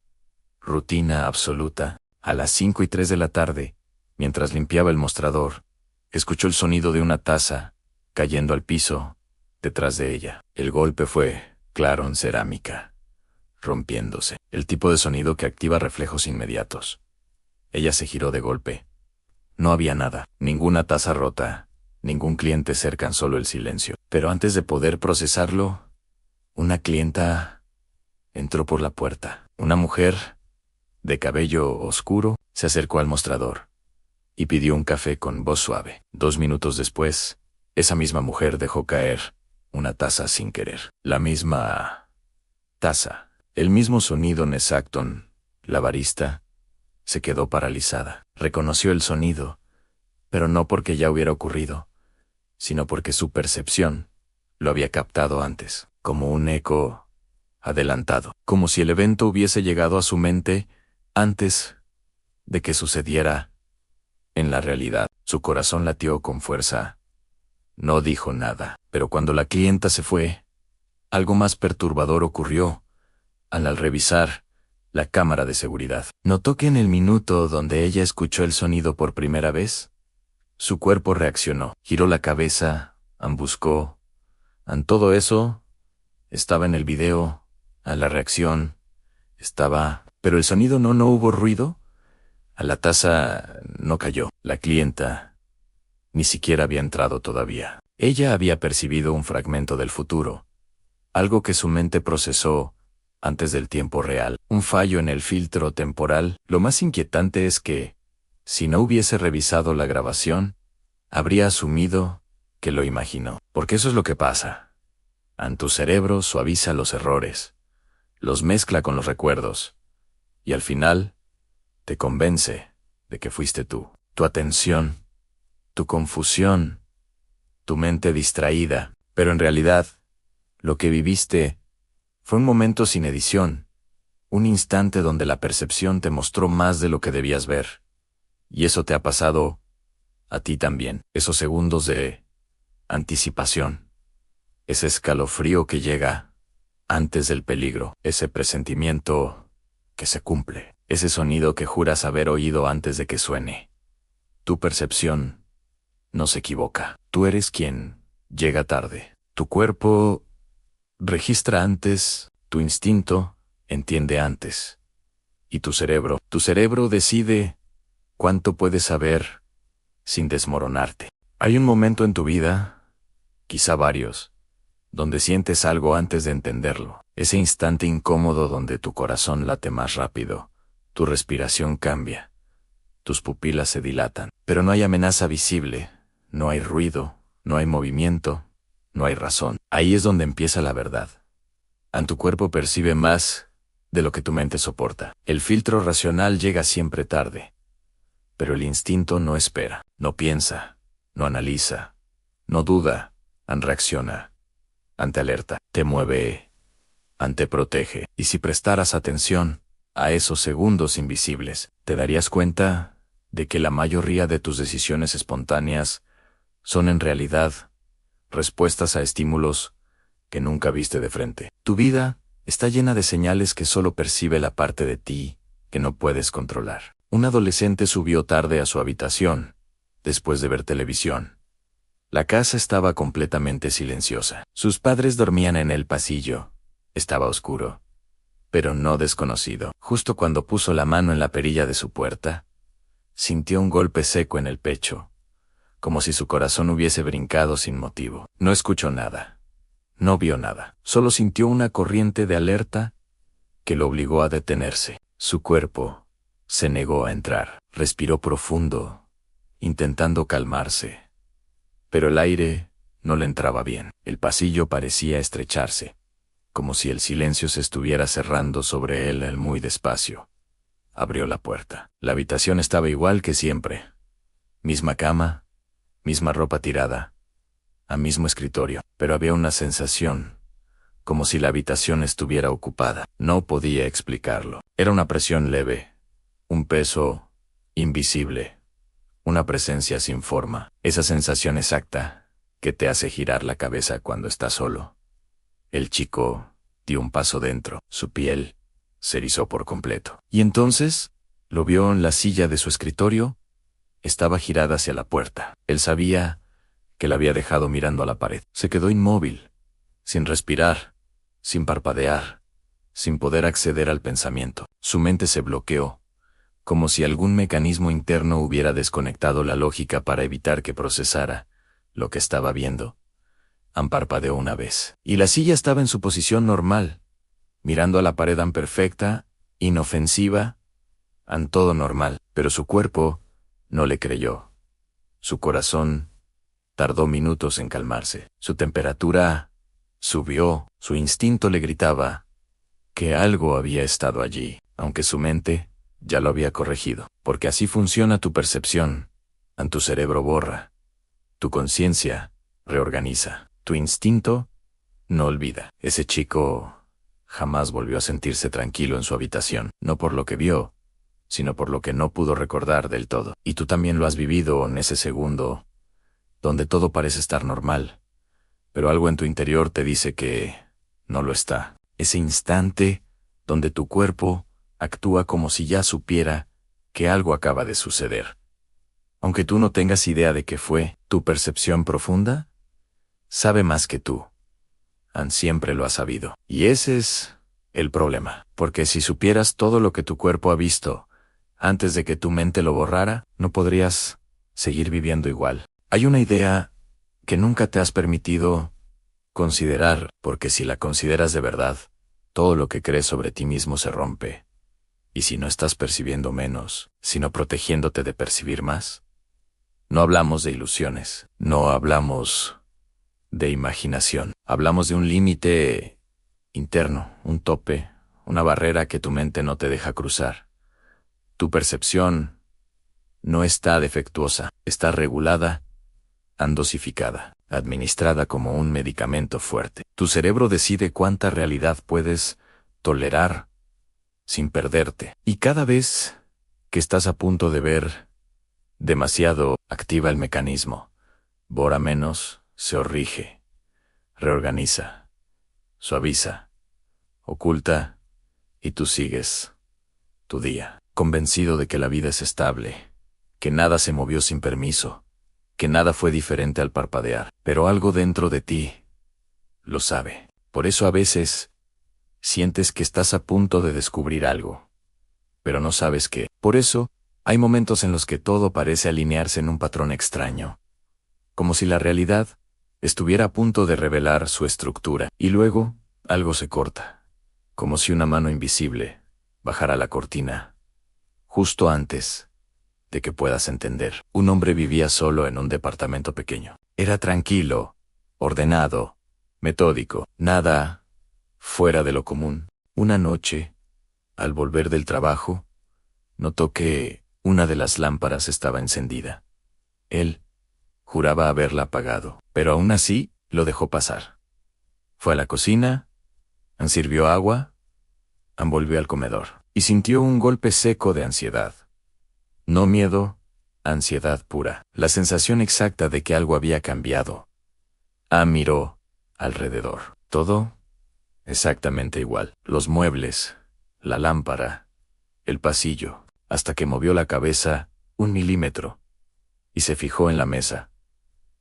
rutina absoluta. A las 5:03 de la tarde, mientras limpiaba el mostrador, escuchó el sonido de una taza cayendo al piso detrás de ella. El golpe fue claro en cerámica, rompiéndose, el tipo de sonido que activa reflejos inmediatos. Ella se giró de golpe. No había nada, ninguna taza rota, ningún cliente cerca, solo el silencio. Pero antes de poder procesarlo, una clienta entró por la puerta. Una mujer de cabello oscuro se acercó al mostrador y pidió un café con voz suave. 2 minutos después, esa misma mujer dejó caer una taza sin querer. La misma taza, el mismo sonido exacto. La barista se quedó paralizada. Reconoció el sonido, pero no porque ya hubiera ocurrido, sino porque su percepción lo había captado antes, como un eco adelantado, como si el evento hubiese llegado a su mente antes de que sucediera en la realidad. Su corazón latió con fuerza. No dijo nada, pero cuando la clienta se fue, algo más perturbador ocurrió. Al revisar la cámara de seguridad. Notó que en el minuto donde ella escuchó el sonido por primera vez, su cuerpo reaccionó, giró la cabeza, buscó. Todo eso estaba en el video, la reacción estaba, pero el sonido no hubo ruido. La taza no cayó. La clienta ni siquiera había entrado todavía. Ella había percibido un fragmento del futuro, algo que su mente procesó antes del tiempo real, un fallo en el filtro temporal. Lo más inquietante es que, si no hubiese revisado la grabación, habría asumido que lo imaginó. Porque eso es lo que pasa. Tu cerebro suaviza los errores, los mezcla con los recuerdos, y al final te convence de que fuiste tú. Tu atención, tu confusión, tu mente distraída, pero en realidad, lo que viviste fue un momento sin edición, un instante donde la percepción te mostró más de lo que debías ver. Y eso te ha pasado a ti también. Esos segundos de anticipación, ese escalofrío que llega antes del peligro, ese presentimiento que se cumple, ese sonido que juras haber oído antes de que suene. Tu percepción no se equivoca. Tú eres quien llega tarde. Tu cuerpo registra antes, tu instinto entiende antes. Y tu cerebro decide cuánto puedes saber sin desmoronarte. Hay un momento en tu vida, quizá varios, donde sientes algo antes de entenderlo. Ese instante incómodo donde tu corazón late más rápido, tu respiración cambia, tus pupilas se dilatan, pero no hay amenaza visible, no hay ruido, no hay movimiento, no hay razón. Ahí es donde empieza la verdad. Tu cuerpo percibe más de lo que tu mente soporta. El filtro racional llega siempre tarde, pero el instinto no espera, no piensa, no analiza, no duda, reacciona. Te alerta, te mueve, te protege. Y si prestaras atención a esos segundos invisibles, te darías cuenta de que la mayoría de tus decisiones espontáneas son en realidad respuestas a estímulos que nunca viste de frente. Tu vida está llena de señales que solo percibe la parte de ti que no puedes controlar. Un adolescente subió tarde a su habitación, después de ver televisión. La casa estaba completamente silenciosa. Sus padres dormían en el pasillo. Estaba oscuro, pero no desconocido. Justo cuando puso la mano en la perilla de su puerta, sintió un golpe seco en el pecho, como si su corazón hubiese brincado sin motivo. No escuchó nada. No vio nada. Solo sintió una corriente de alerta que lo obligó a detenerse. Su cuerpo se negó a entrar. Respiró profundo, intentando calmarse. Pero el aire no le entraba bien. El pasillo parecía estrecharse, como si el silencio se estuviera cerrando sobre él muy despacio. Abrió la puerta. La habitación estaba igual que siempre. Misma cama, misma ropa tirada, mismo escritorio, pero había una sensación, como si la habitación estuviera ocupada. No podía explicarlo. Era una presión leve, un peso invisible, una presencia sin forma, esa sensación exacta que te hace girar la cabeza cuando estás solo. El chico dio un paso dentro, su piel se erizó por completo. Y entonces lo vio en la silla de su escritorio, estaba girada hacia la puerta. Él sabía que la había dejado mirando a la pared. Se quedó inmóvil, sin respirar, sin parpadear, sin poder acceder al pensamiento. Su mente se bloqueó, como si algún mecanismo interno hubiera desconectado la lógica para evitar que procesara lo que estaba viendo. Parpadeó una vez, y la silla estaba en su posición normal, mirando a la pared perfecta, inofensiva, todo normal, pero su cuerpo no le creyó. Su corazón tardó minutos en calmarse. Su temperatura subió, su instinto le gritaba que algo había estado allí, aunque su mente ya lo había corregido, porque así funciona tu percepción. Tu cerebro borra, tu conciencia reorganiza, tu instinto no olvida. Ese chico jamás volvió a sentirse tranquilo en su habitación, no por lo que vio, sino por lo que no pudo recordar del todo. Y tú también lo has vivido en ese segundo, donde todo parece estar normal, pero algo en tu interior te dice que no lo está. Ese instante donde tu cuerpo actúa como si ya supiera que algo acaba de suceder. Aunque tú no tengas idea de qué fue, tu percepción profunda sabe más que tú. Siempre lo ha sabido. Y ese es el problema. Porque si supieras todo lo que tu cuerpo ha visto antes de que tu mente lo borrara, no podrías seguir viviendo igual. Hay una idea que nunca te has permitido considerar, porque si la consideras de verdad, todo lo que crees sobre ti mismo se rompe. Y si no estás percibiendo menos, sino protegiéndote de percibir más. No hablamos de ilusiones, no hablamos de imaginación. Hablamos de un límite interno, un tope, una barrera que tu mente no te deja cruzar. Tu percepción no está defectuosa, está regulada, dosificada, administrada como un medicamento fuerte. Tu cerebro decide cuánta realidad puedes tolerar sin perderte. Y cada vez que estás a punto de ver demasiado, activa el mecanismo. Borra menos, se corrige, reorganiza, suaviza, oculta, y tú sigues tu día, convencido de que la vida es estable, que nada se movió sin permiso, que nada fue diferente al parpadear, pero algo dentro de ti lo sabe. Por eso a veces sientes que estás a punto de descubrir algo, pero no sabes qué. Por eso hay momentos en los que todo parece alinearse en un patrón extraño, como si la realidad estuviera a punto de revelar su estructura, y luego algo se corta, como si una mano invisible bajara la cortina, justo antes de que puedas entender. Un hombre vivía solo en un departamento pequeño. Era tranquilo, ordenado, metódico, nada fuera de lo común. Una noche, al volver del trabajo, notó que una de las lámparas estaba encendida. Él juraba haberla apagado, pero aún así lo dejó pasar. Fue a la cocina, sirvió agua, volvió al comedor, y sintió un golpe seco de ansiedad. No miedo, ansiedad pura, la sensación exacta de que algo había cambiado. Miró alrededor. Todo exactamente igual. Los muebles, la lámpara, el pasillo, hasta que movió la cabeza 1 milímetro y se fijó en la mesa.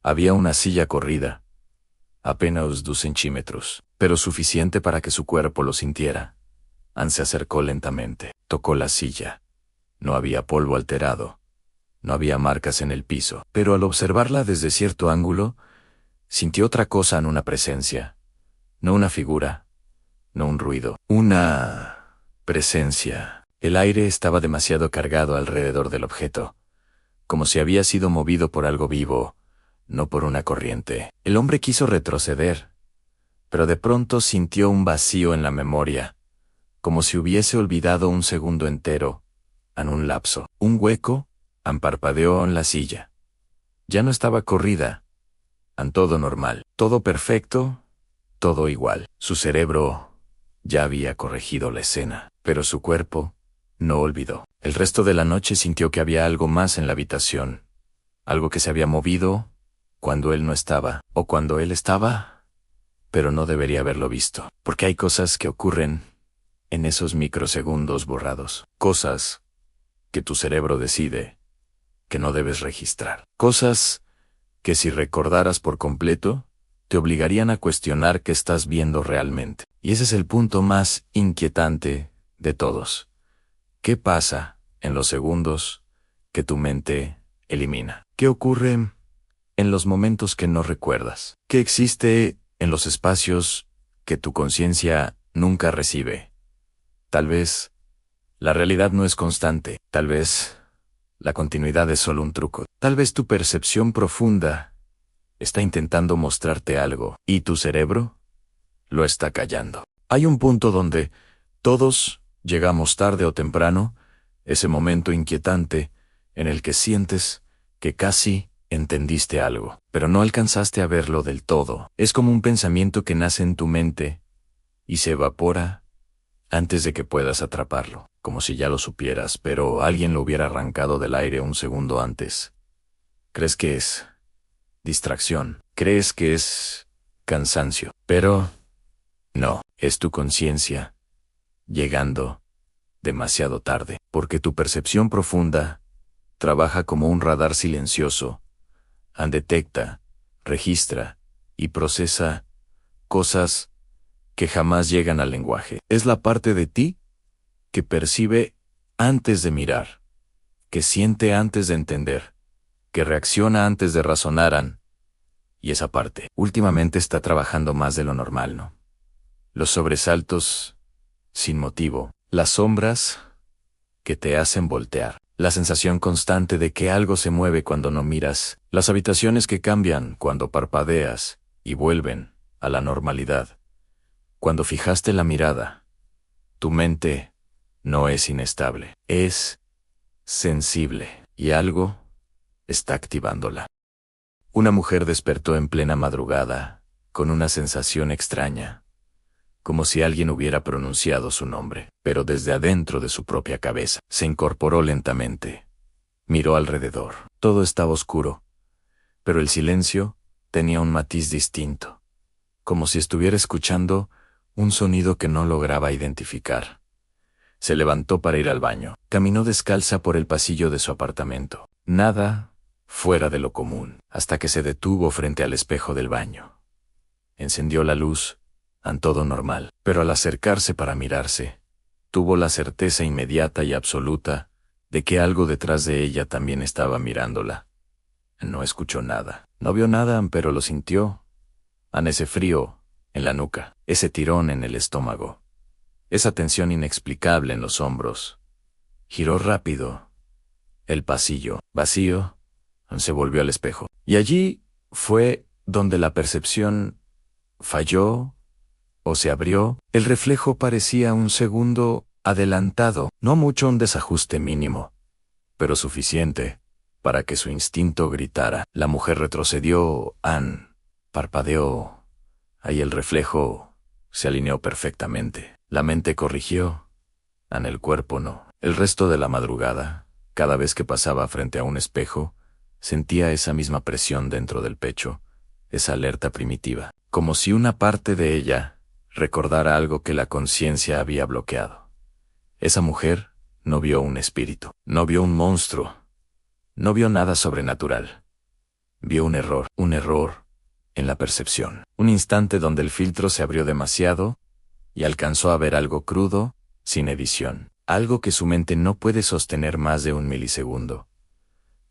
Había una silla corrida, apenas 2 centímetros, pero suficiente para que su cuerpo lo sintiera. Se acercó lentamente, tocó la silla. No había polvo alterado, no había marcas en el piso, pero al observarla desde cierto ángulo, sintió otra cosa en una presencia, no una figura, no un ruido, una presencia. El aire estaba demasiado cargado alrededor del objeto, como si había sido movido por algo vivo, no por una corriente. El hombre quiso retroceder, pero de pronto sintió un vacío en la memoria, como si hubiese olvidado un segundo entero, en un lapso. Un hueco, parpadeó en la silla. Ya no estaba corrida, todo normal, todo perfecto, todo igual. Su cerebro ya había corregido la escena, pero su cuerpo no olvidó. El resto de la noche sintió que había algo más en la habitación, algo que se había movido cuando él no estaba, o cuando él estaba, pero no debería haberlo visto, porque hay cosas que ocurren en esos microsegundos borrados, cosas que tu cerebro decide que no debes registrar, cosas que si recordaras por completo, te obligarían a cuestionar qué estás viendo realmente. Y ese es el punto más inquietante de todos. ¿Qué pasa en los segundos que tu mente elimina? ¿Qué ocurre en los momentos que no recuerdas? ¿Qué existe en los espacios que tu conciencia nunca recibe? Tal vez la realidad no es constante, tal vez la continuidad es solo un truco, tal vez tu percepción profunda está intentando mostrarte algo, y tu cerebro lo está callando. Hay un punto donde todos llegamos tarde o temprano, ese momento inquietante en el que sientes que casi entendiste algo, pero no alcanzaste a verlo del todo. Es como un pensamiento que nace en tu mente y se evapora antes de que puedas atraparlo, como si ya lo supieras, pero alguien lo hubiera arrancado del aire un segundo antes. ¿Crees que es distracción? ¿Crees que es cansancio? Pero no, es tu conciencia llegando demasiado tarde, porque tu percepción profunda trabaja como un radar silencioso, detecta, registra y procesa cosas que jamás llegan al lenguaje. Es la parte de ti que percibe antes de mirar, que siente antes de entender, que reacciona antes de razonar. Y esa parte últimamente está trabajando más de lo normal, ¿no? Los sobresaltos sin motivo, las sombras que te hacen voltear, la sensación constante de que algo se mueve cuando no miras, las habitaciones que cambian cuando parpadeas y vuelven a la normalidad. Cuando fijaste la mirada, tu mente no es inestable, es sensible y algo está activándola. Una mujer despertó en plena madrugada, con una sensación extraña, como si alguien hubiera pronunciado su nombre, pero desde adentro de su propia cabeza. Se incorporó lentamente. Miró alrededor. Todo estaba oscuro, pero el silencio tenía un matiz distinto, como si estuviera escuchando un sonido que no lograba identificar. Se levantó para ir al baño. Caminó descalza por el pasillo de su apartamento. Nada fuera de lo común, hasta que se detuvo frente al espejo del baño. Encendió la luz, todo normal, pero al acercarse para mirarse, tuvo la certeza inmediata y absoluta de que algo detrás de ella también estaba mirándola. No escuchó nada, no vio nada, pero lo sintió. Ese frío en la nuca, ese tirón en el estómago, esa tensión inexplicable en los hombros. Giró rápido. El pasillo, vacío, se volvió al espejo. Y allí fue donde la percepción falló o se abrió. El reflejo parecía un segundo adelantado, no mucho, un desajuste mínimo, pero suficiente para que su instinto gritara. La mujer retrocedió, parpadeó. Ahí el reflejo se alineó perfectamente. La mente corrigió, el cuerpo no. El resto de la madrugada, cada vez que pasaba frente a un espejo, sentía esa misma presión dentro del pecho, esa alerta primitiva, como si una parte de ella recordara algo que la conciencia había bloqueado. Esa mujer no vio un espíritu, no vio un monstruo, no vio nada sobrenatural. Vio un error en la percepción. Un instante donde el filtro se abrió demasiado y alcanzó a ver algo crudo, sin edición. Algo que su mente no puede sostener más de un milisegundo.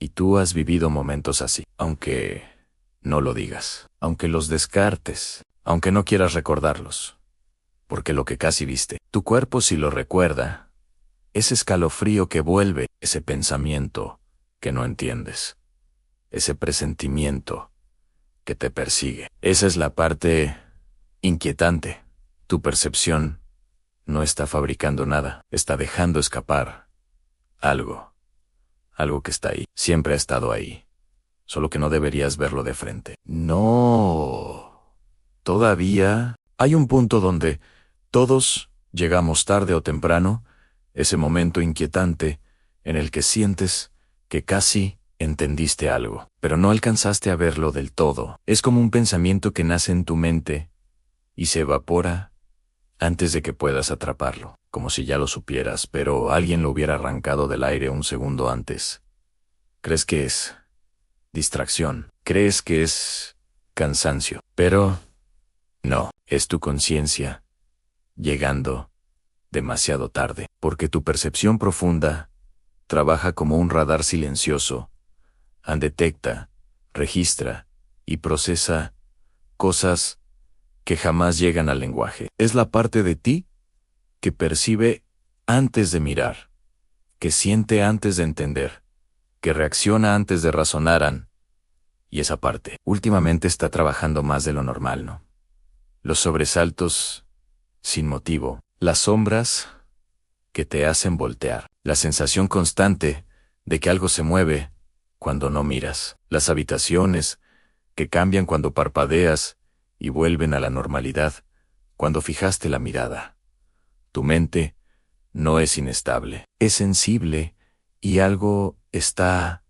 Y tú has vivido momentos así, aunque no lo digas, aunque los descartes, aunque no quieras recordarlos. Porque lo que casi viste, tu cuerpo sí lo recuerda. Ese escalofrío que vuelve, ese pensamiento que no entiendes, ese presentimiento que te persigue. Esa es la parte inquietante. Tu percepción no está fabricando nada, está dejando escapar algo que está ahí, siempre ha estado ahí, solo que no deberías verlo de frente. No, todavía hay un punto donde todos llegamos tarde o temprano, ese momento inquietante en el que sientes que casi entendiste algo, pero no alcanzaste a verlo del todo. Es como un pensamiento que nace en tu mente y se evapora antes de que puedas atraparlo, como si ya lo supieras, pero alguien lo hubiera arrancado del aire un segundo antes. Crees que es distracción, crees que es cansancio, pero no, es tu conciencia llegando demasiado tarde, porque tu percepción profunda trabaja como un radar silencioso, detecta, registra y procesa cosas que jamás llegan al lenguaje. Es la parte de ti que percibe antes de mirar, que siente antes de entender, que reacciona antes de razonar. Y esa parte últimamente está trabajando más de lo normal, ¿no? Los sobresaltos sin motivo, las sombras que te hacen voltear, la sensación constante de que algo se mueve cuando no miras, las habitaciones que cambian cuando parpadeas y vuelven a la normalidad cuando fijaste la mirada. Tu mente no es inestable, es sensible y algo está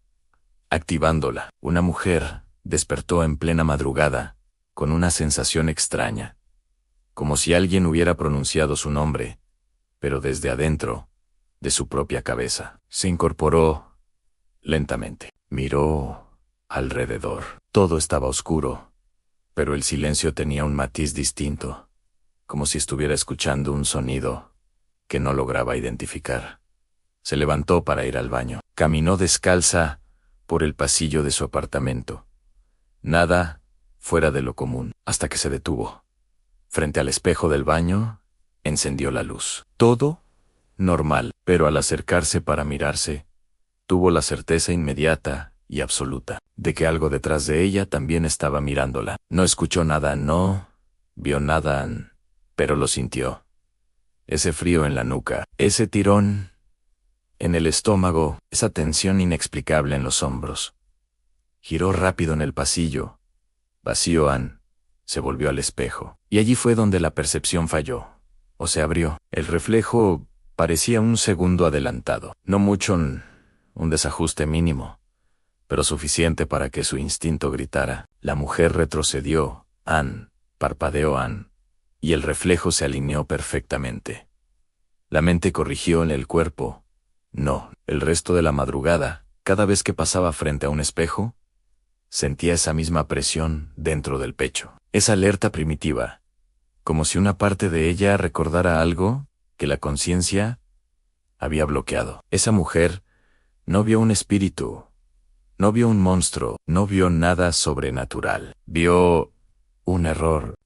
activándola. Una mujer despertó en plena madrugada con una sensación extraña, como si alguien hubiera pronunciado su nombre, pero desde adentro de su propia cabeza. Se incorporó lentamente. Miró alrededor. Todo estaba oscuro, pero el silencio tenía un matiz distinto, como si estuviera escuchando un sonido que no lograba identificar. Se levantó para ir al baño. Caminó descalza por el pasillo de su apartamento. Nada fuera de lo común, hasta que se detuvo. Frente al espejo del baño, encendió la luz. Todo normal, pero al acercarse para mirarse, tuvo la certeza inmediata y absoluta de que algo detrás de ella también estaba mirándola. No escuchó nada, no vio nada, pero lo sintió. Ese frío en la nuca, ese tirón en el estómago, esa tensión inexplicable en los hombros. Giró rápido en el pasillo. Vacío se volvió al espejo. Y allí fue donde la percepción falló. O se abrió. El reflejo parecía un segundo adelantado. No mucho, un desajuste mínimo, pero suficiente para que su instinto gritara. La mujer retrocedió. Parpadeó y el reflejo se alineó perfectamente. La mente corrigió en el cuerpo. No, el resto de la madrugada, cada vez que pasaba frente a un espejo, sentía esa misma presión dentro del pecho. Esa alerta primitiva, como si una parte de ella recordara algo que la conciencia había bloqueado. Esa mujer no vio un espíritu, no vio un monstruo, no vio nada sobrenatural. Vio un error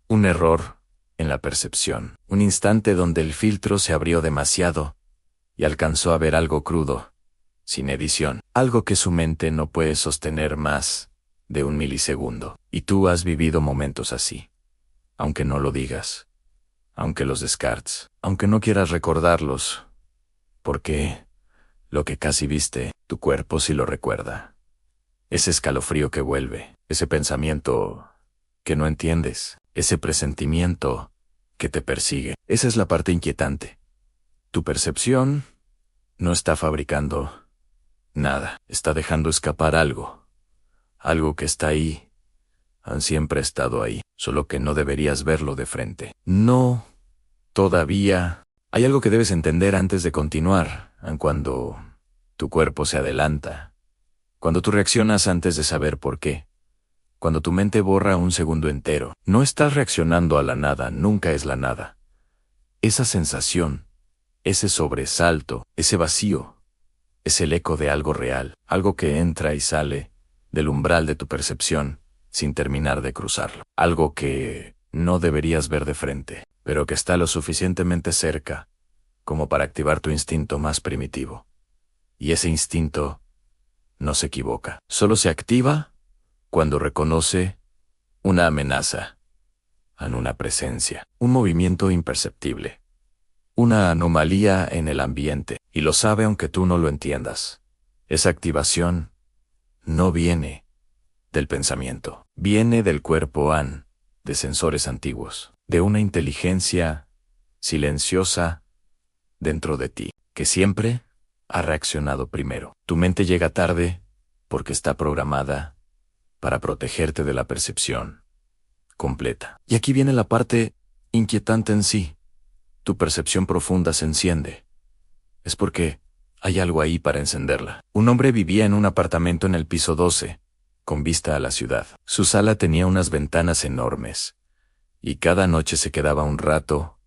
en la percepción. Un instante donde el filtro se abrió demasiado y alcanzó a ver algo crudo, sin edición, algo que su mente no puede sostener más de un milisegundo. Y tú has vivido momentos así, aunque no lo digas, aunque los descartes, aunque no quieras recordarlos, porque lo que casi viste, tu cuerpo sí lo recuerda. Ese escalofrío que vuelve, ese pensamiento que no entiendes, ese presentimiento que te persigue. Esa es la parte inquietante. Tu percepción no está fabricando nada, está dejando escapar algo que está ahí, han siempre estado ahí, solo que no deberías verlo de frente. No, todavía. Hay algo que debes entender antes de continuar, cuando tu cuerpo se adelanta, cuando tú reaccionas antes de saber por qué, cuando tu mente borra un segundo entero. No estás reaccionando a la nada, nunca es la nada. Esa sensación, ese sobresalto, ese vacío, es el eco de algo real, algo que entra y sale del umbral de tu percepción sin terminar de cruzarlo. Algo que no deberías ver de frente, pero que está lo suficientemente cerca como para activar tu instinto más primitivo. Y ese instinto no se equivoca, solo se activa cuando reconoce una amenaza, una presencia, un movimiento imperceptible, una anomalía en el ambiente, y lo sabe aunque tú no lo entiendas. Esa activación no viene del pensamiento, viene del cuerpo de sensores antiguos, de una inteligencia silenciosa dentro de ti, que siempre ha reaccionado primero. Tu mente llega tarde porque está programada para protegerte de la percepción completa. Y aquí viene la parte inquietante en sí. Tu percepción profunda se enciende. Es porque hay algo ahí para encenderla. Un hombre vivía en un apartamento en el piso 12, con vista a la ciudad. Su sala tenía unas ventanas enormes, y cada noche se quedaba un rato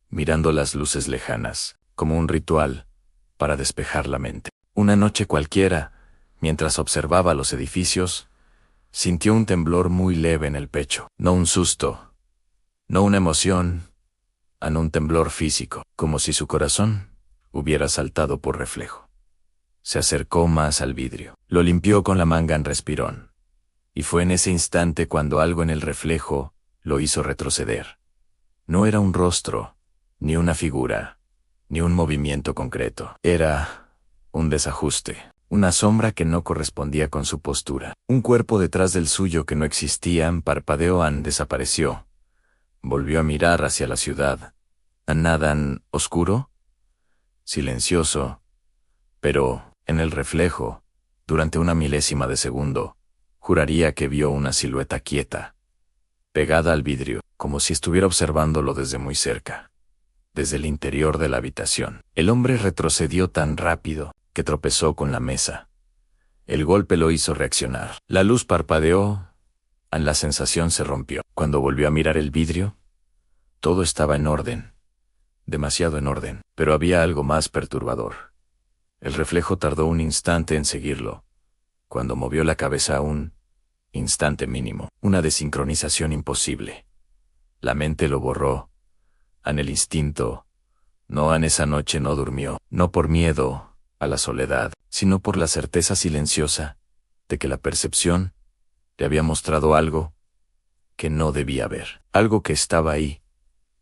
mirando las luces lejanas, como un ritual para despejar la mente. Una noche cualquiera, mientras observaba los edificios, sintió un temblor muy leve en el pecho. No un susto, no una emoción, un temblor físico, como si su corazón hubiera saltado por reflejo. Se acercó más al vidrio, lo limpió con la manga en respirón, y fue en ese instante cuando algo en el reflejo lo hizo retroceder. No era un rostro, ni una figura, ni un movimiento concreto. Era un desajuste, una sombra que no correspondía con su postura. Un cuerpo detrás del suyo que no existía, parpadeó, desapareció. Volvió a mirar hacia la ciudad. Nada oscuro, silencioso, pero en el reflejo, durante una milésima de segundo, juraría que vio una silueta quieta, pegada al vidrio, como si estuviera observándolo desde muy cerca. desde el interior de la habitación. El hombre retrocedió tan rápido que tropezó con la mesa. El golpe lo hizo reaccionar. La luz parpadeó. La sensación se rompió. Cuando volvió a mirar el vidrio, todo estaba en orden. Demasiado en orden. Pero había algo más perturbador. El reflejo tardó un instante en seguirlo. Cuando movió la cabeza un instante mínimo. Una desincronización imposible. La mente lo borró. El instinto. Noah esa noche no durmió. No por miedo a la soledad, sino por la certeza silenciosa de que la percepción le había mostrado algo que no debía ver. Algo que estaba ahí,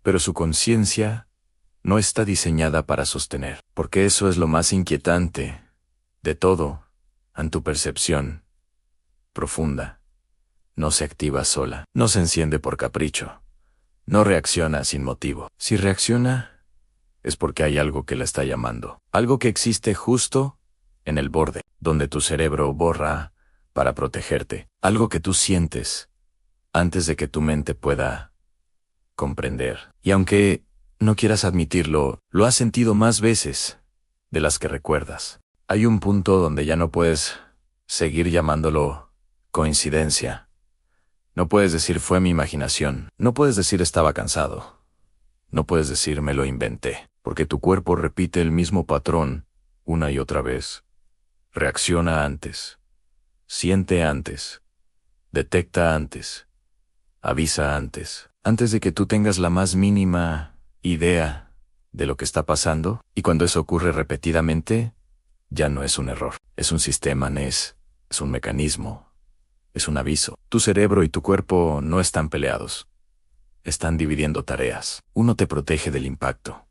pero su conciencia no está diseñada para sostener. Porque eso es lo más inquietante de todo. Tu percepción profunda no se activa sola, no se enciende por capricho, no reacciona sin motivo. Si reacciona, es porque hay algo que la está llamando, algo que existe justo en el borde, donde tu cerebro borra para protegerte, algo que tú sientes antes de que tu mente pueda comprender. Y aunque no quieras admitirlo, lo has sentido más veces de las que recuerdas. Hay un punto donde ya no puedes seguir llamándolo coincidencia. No puedes decir fue mi imaginación. No puedes decir estaba cansado. No puedes decir me lo inventé. Porque tu cuerpo repite el mismo patrón una y otra vez. Reacciona antes. Siente antes. Detecta antes. Avisa antes. Antes de que tú tengas la más mínima idea de lo que está pasando. Y cuando eso ocurre repetidamente, ya no es un error. Es un sistema, es un mecanismo. Es un aviso. Tu cerebro y tu cuerpo no están peleados. Están dividiendo tareas. Uno te protege del impacto.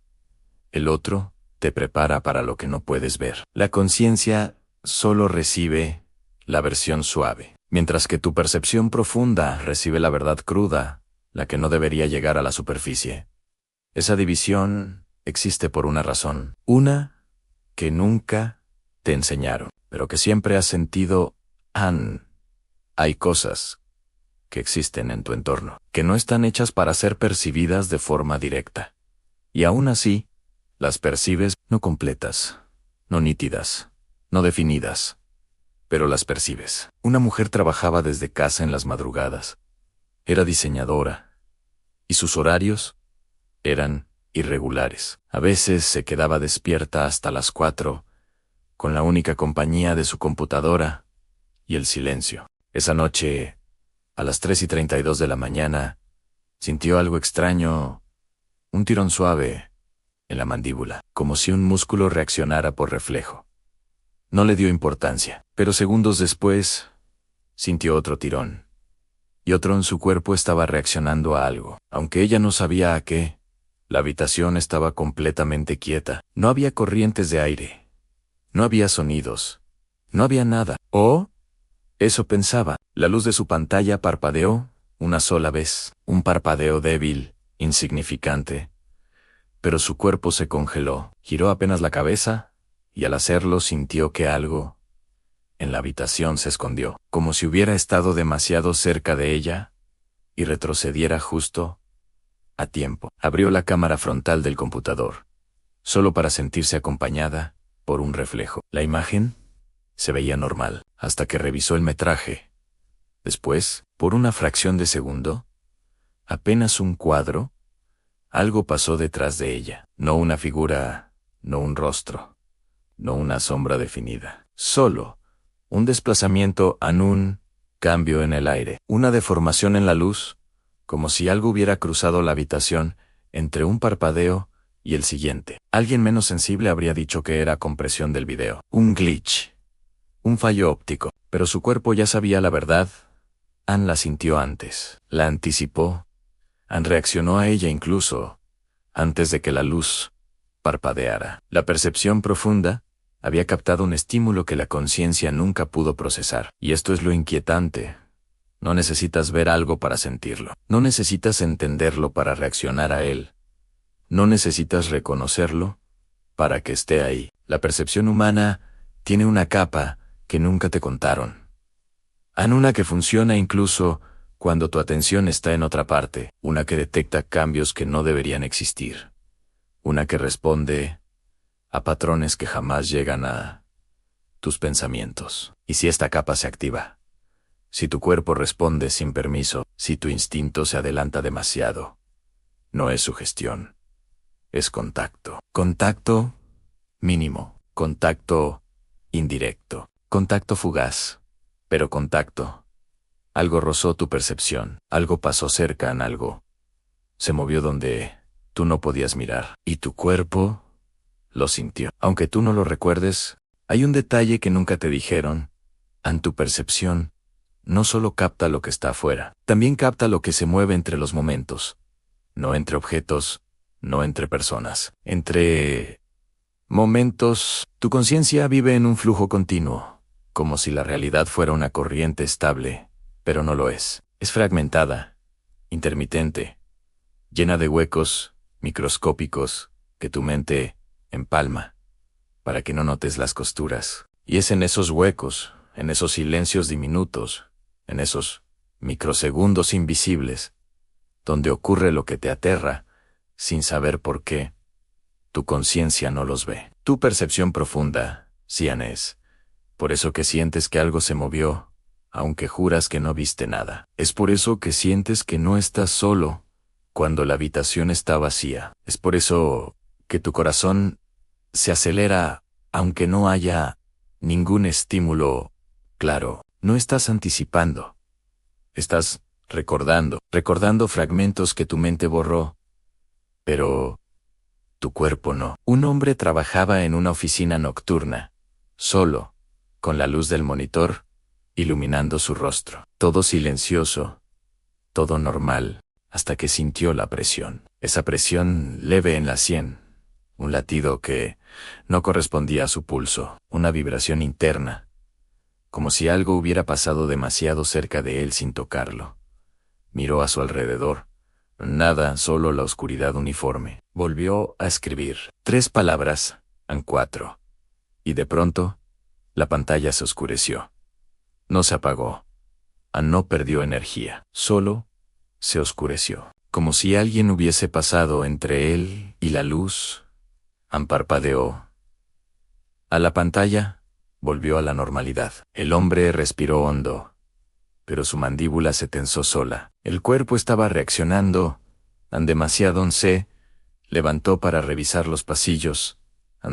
El otro te prepara para lo que no puedes ver. La conciencia solo recibe la versión suave, mientras que tu percepción profunda recibe la verdad cruda, la que no debería llegar a la superficie. Esa división existe por una razón. Una que nunca te enseñaron, pero que siempre has sentido. Hay cosas que existen en tu entorno, que no están hechas para ser percibidas de forma directa. Y aún así, las percibes no completas, no nítidas, no definidas, pero las percibes. Una mujer trabajaba desde casa en las madrugadas. Era diseñadora. Y sus horarios eran irregulares. A veces se quedaba despierta hasta las 4, con la única compañía de su computadora y el silencio. Esa noche, a las 3:32 de la mañana, sintió algo extraño, un tirón suave en la mandíbula, como si un músculo reaccionara por reflejo. No le dio importancia, pero segundos después, sintió otro tirón. Y otro en su cuerpo estaba reaccionando a algo, aunque ella no sabía a qué. La habitación estaba completamente quieta. No había corrientes de aire. No había sonidos. No había nada. ¿Oh? Eso pensaba. La luz de su pantalla parpadeó una sola vez. Un parpadeo débil, insignificante. Pero su cuerpo se congeló. Giró apenas la cabeza, y al hacerlo sintió que algo en la habitación se escondió, como si hubiera estado demasiado cerca de ella, y retrocediera justo a tiempo. Abrió la cámara frontal del computador, solo para sentirse acompañada por un reflejo. La imagen se veía normal, hasta que revisó el metraje. Después, por una fracción de segundo, apenas un cuadro, algo pasó detrás de ella. No una figura, no un rostro, no una sombra definida. Solo un desplazamiento un cambio en el aire, una deformación en la luz, como si algo hubiera cruzado la habitación entre un parpadeo y el siguiente. Alguien menos sensible habría dicho que era compresión del video, un glitch, un fallo óptico, pero su cuerpo ya sabía la verdad. La sintió antes, la anticipó. Reaccionó a ella incluso antes de que la luz parpadeara. La percepción profunda había captado un estímulo que la conciencia nunca pudo procesar. Y esto es lo inquietante. No necesitas ver algo para sentirlo. No necesitas entenderlo para reaccionar a él. No necesitas reconocerlo para que esté ahí. La percepción humana tiene una capa que nunca te contaron. Una que funciona incluso cuando tu atención está en otra parte. Una que detecta cambios que no deberían existir. una que responde a patrones que jamás llegan a tus pensamientos. Y si esta capa se activa, si tu cuerpo responde sin permiso, si tu instinto se adelanta demasiado, no es sugestión, es contacto. Contacto mínimo, contacto indirecto, contacto fugaz, pero contacto. Algo rozó tu percepción, algo pasó cerca en algo, se movió donde tú no podías mirar, y tu cuerpo lo sintió. Aunque tú no lo recuerdes, hay un detalle que nunca te dijeron. En tu percepción, no solo capta lo que está afuera, también capta lo que se mueve entre los momentos. No entre objetos, no entre personas. Entre momentos, tu conciencia vive en un flujo continuo, como si la realidad fuera una corriente estable, pero no lo es. Es fragmentada, intermitente, llena de huecos microscópicos que tu mente empalma para que no notes las costuras. Y es en esos huecos, en esos silencios diminutos, en esos microsegundos invisibles, donde ocurre lo que te aterra, sin saber por qué. Tu conciencia no los ve. Tu percepción profunda, Cian, es por eso que sientes que algo se movió, aunque juras que no viste nada. Es por eso que sientes que no estás solo cuando la habitación está vacía. Es por eso que tu corazón se acelera aunque no haya ningún estímulo claro. No estás anticipando. Estás recordando fragmentos que tu mente borró. Pero tu cuerpo no. Un hombre trabajaba en una oficina nocturna, solo, con la luz del monitor iluminando su rostro. Todo silencioso, todo normal, hasta que sintió la presión. Esa presión leve en la sien, un latido que no correspondía a su pulso, una vibración interna, como si algo hubiera pasado demasiado cerca de él sin tocarlo. Miró a su alrededor. Nada, solo la oscuridad uniforme. Volvió a escribir 3 palabras, en 4. Y de pronto, la pantalla se oscureció. No se apagó. No perdió energía. Solo se oscureció. Como si alguien hubiese pasado entre él y la luz. Parpadeó. A la pantalla, volvió a la normalidad. El hombre respiró hondo, pero su mandíbula se tensó sola. El cuerpo estaba reaccionando. Demasiado se levantó para revisar los pasillos.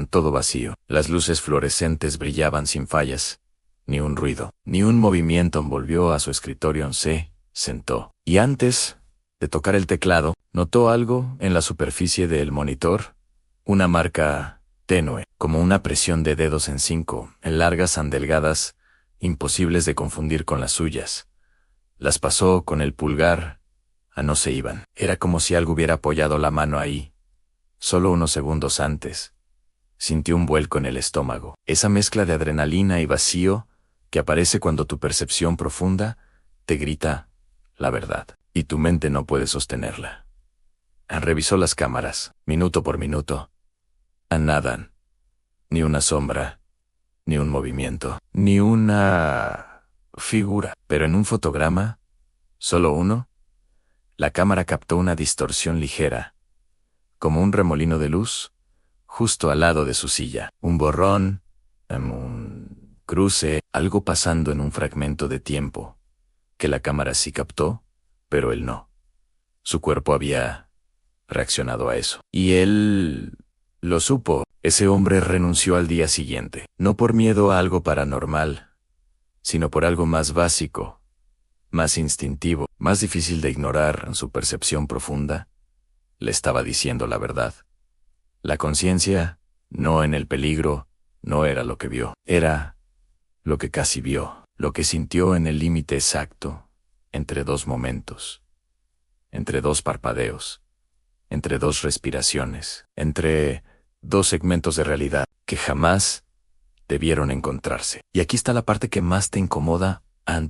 Todo vacío. Las luces fluorescentes brillaban sin fallas. Ni un ruido, ni un movimiento. Volvió a su escritorio. Se sentó. Y antes de tocar el teclado, notó algo en la superficie del monitor. Una marca tenue, como una presión de dedos en 5, en largas delgadas, imposibles de confundir con las suyas. Las pasó con el pulgar. No se iban. Era como si algo hubiera apoyado la mano ahí. Solo unos segundos antes, sintió un vuelco en el estómago. Esa mezcla de adrenalina y vacío que aparece cuando tu percepción profunda te grita la verdad, y tu mente no puede sostenerla. Revisó las cámaras, minuto por minuto. Nada. Ni una sombra, ni un movimiento, ni una figura. Pero en un fotograma, solo uno, la cámara captó una distorsión ligera, como un remolino de luz, justo al lado de su silla. Un borrón, un cruce, algo pasando en un fragmento de tiempo, que la cámara sí captó, pero él no. Su cuerpo había reaccionado a eso. Y él lo supo. Ese hombre renunció al día siguiente, no por miedo a algo paranormal, sino por algo más básico, más instintivo, más difícil de ignorar. En su percepción profunda, le estaba diciendo la verdad. La conciencia, no en el peligro, no era lo que vio, era lo que casi vio, lo que sintió en el límite exacto, entre 2 momentos, entre 2 parpadeos, entre 2 respiraciones, entre 2 segmentos de realidad que jamás debieron encontrarse. Y aquí está la parte que más te incomoda.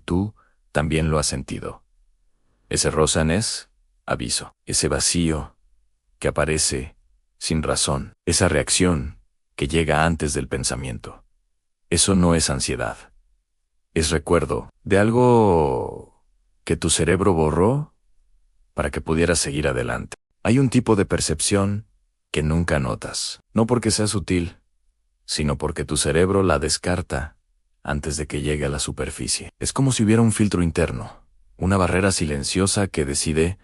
Tú también lo has sentido. Ese rozan es aviso, ese vacío que aparece sin razón, esa reacción que llega antes del pensamiento. Eso no es ansiedad. Es recuerdo de algo que tu cerebro borró para que pudieras seguir adelante. Hay un tipo de percepción que nunca notas. No porque sea sutil, sino porque tu cerebro la descarta antes de que llegue a la superficie. Es como si hubiera un filtro interno, una barrera silenciosa que decide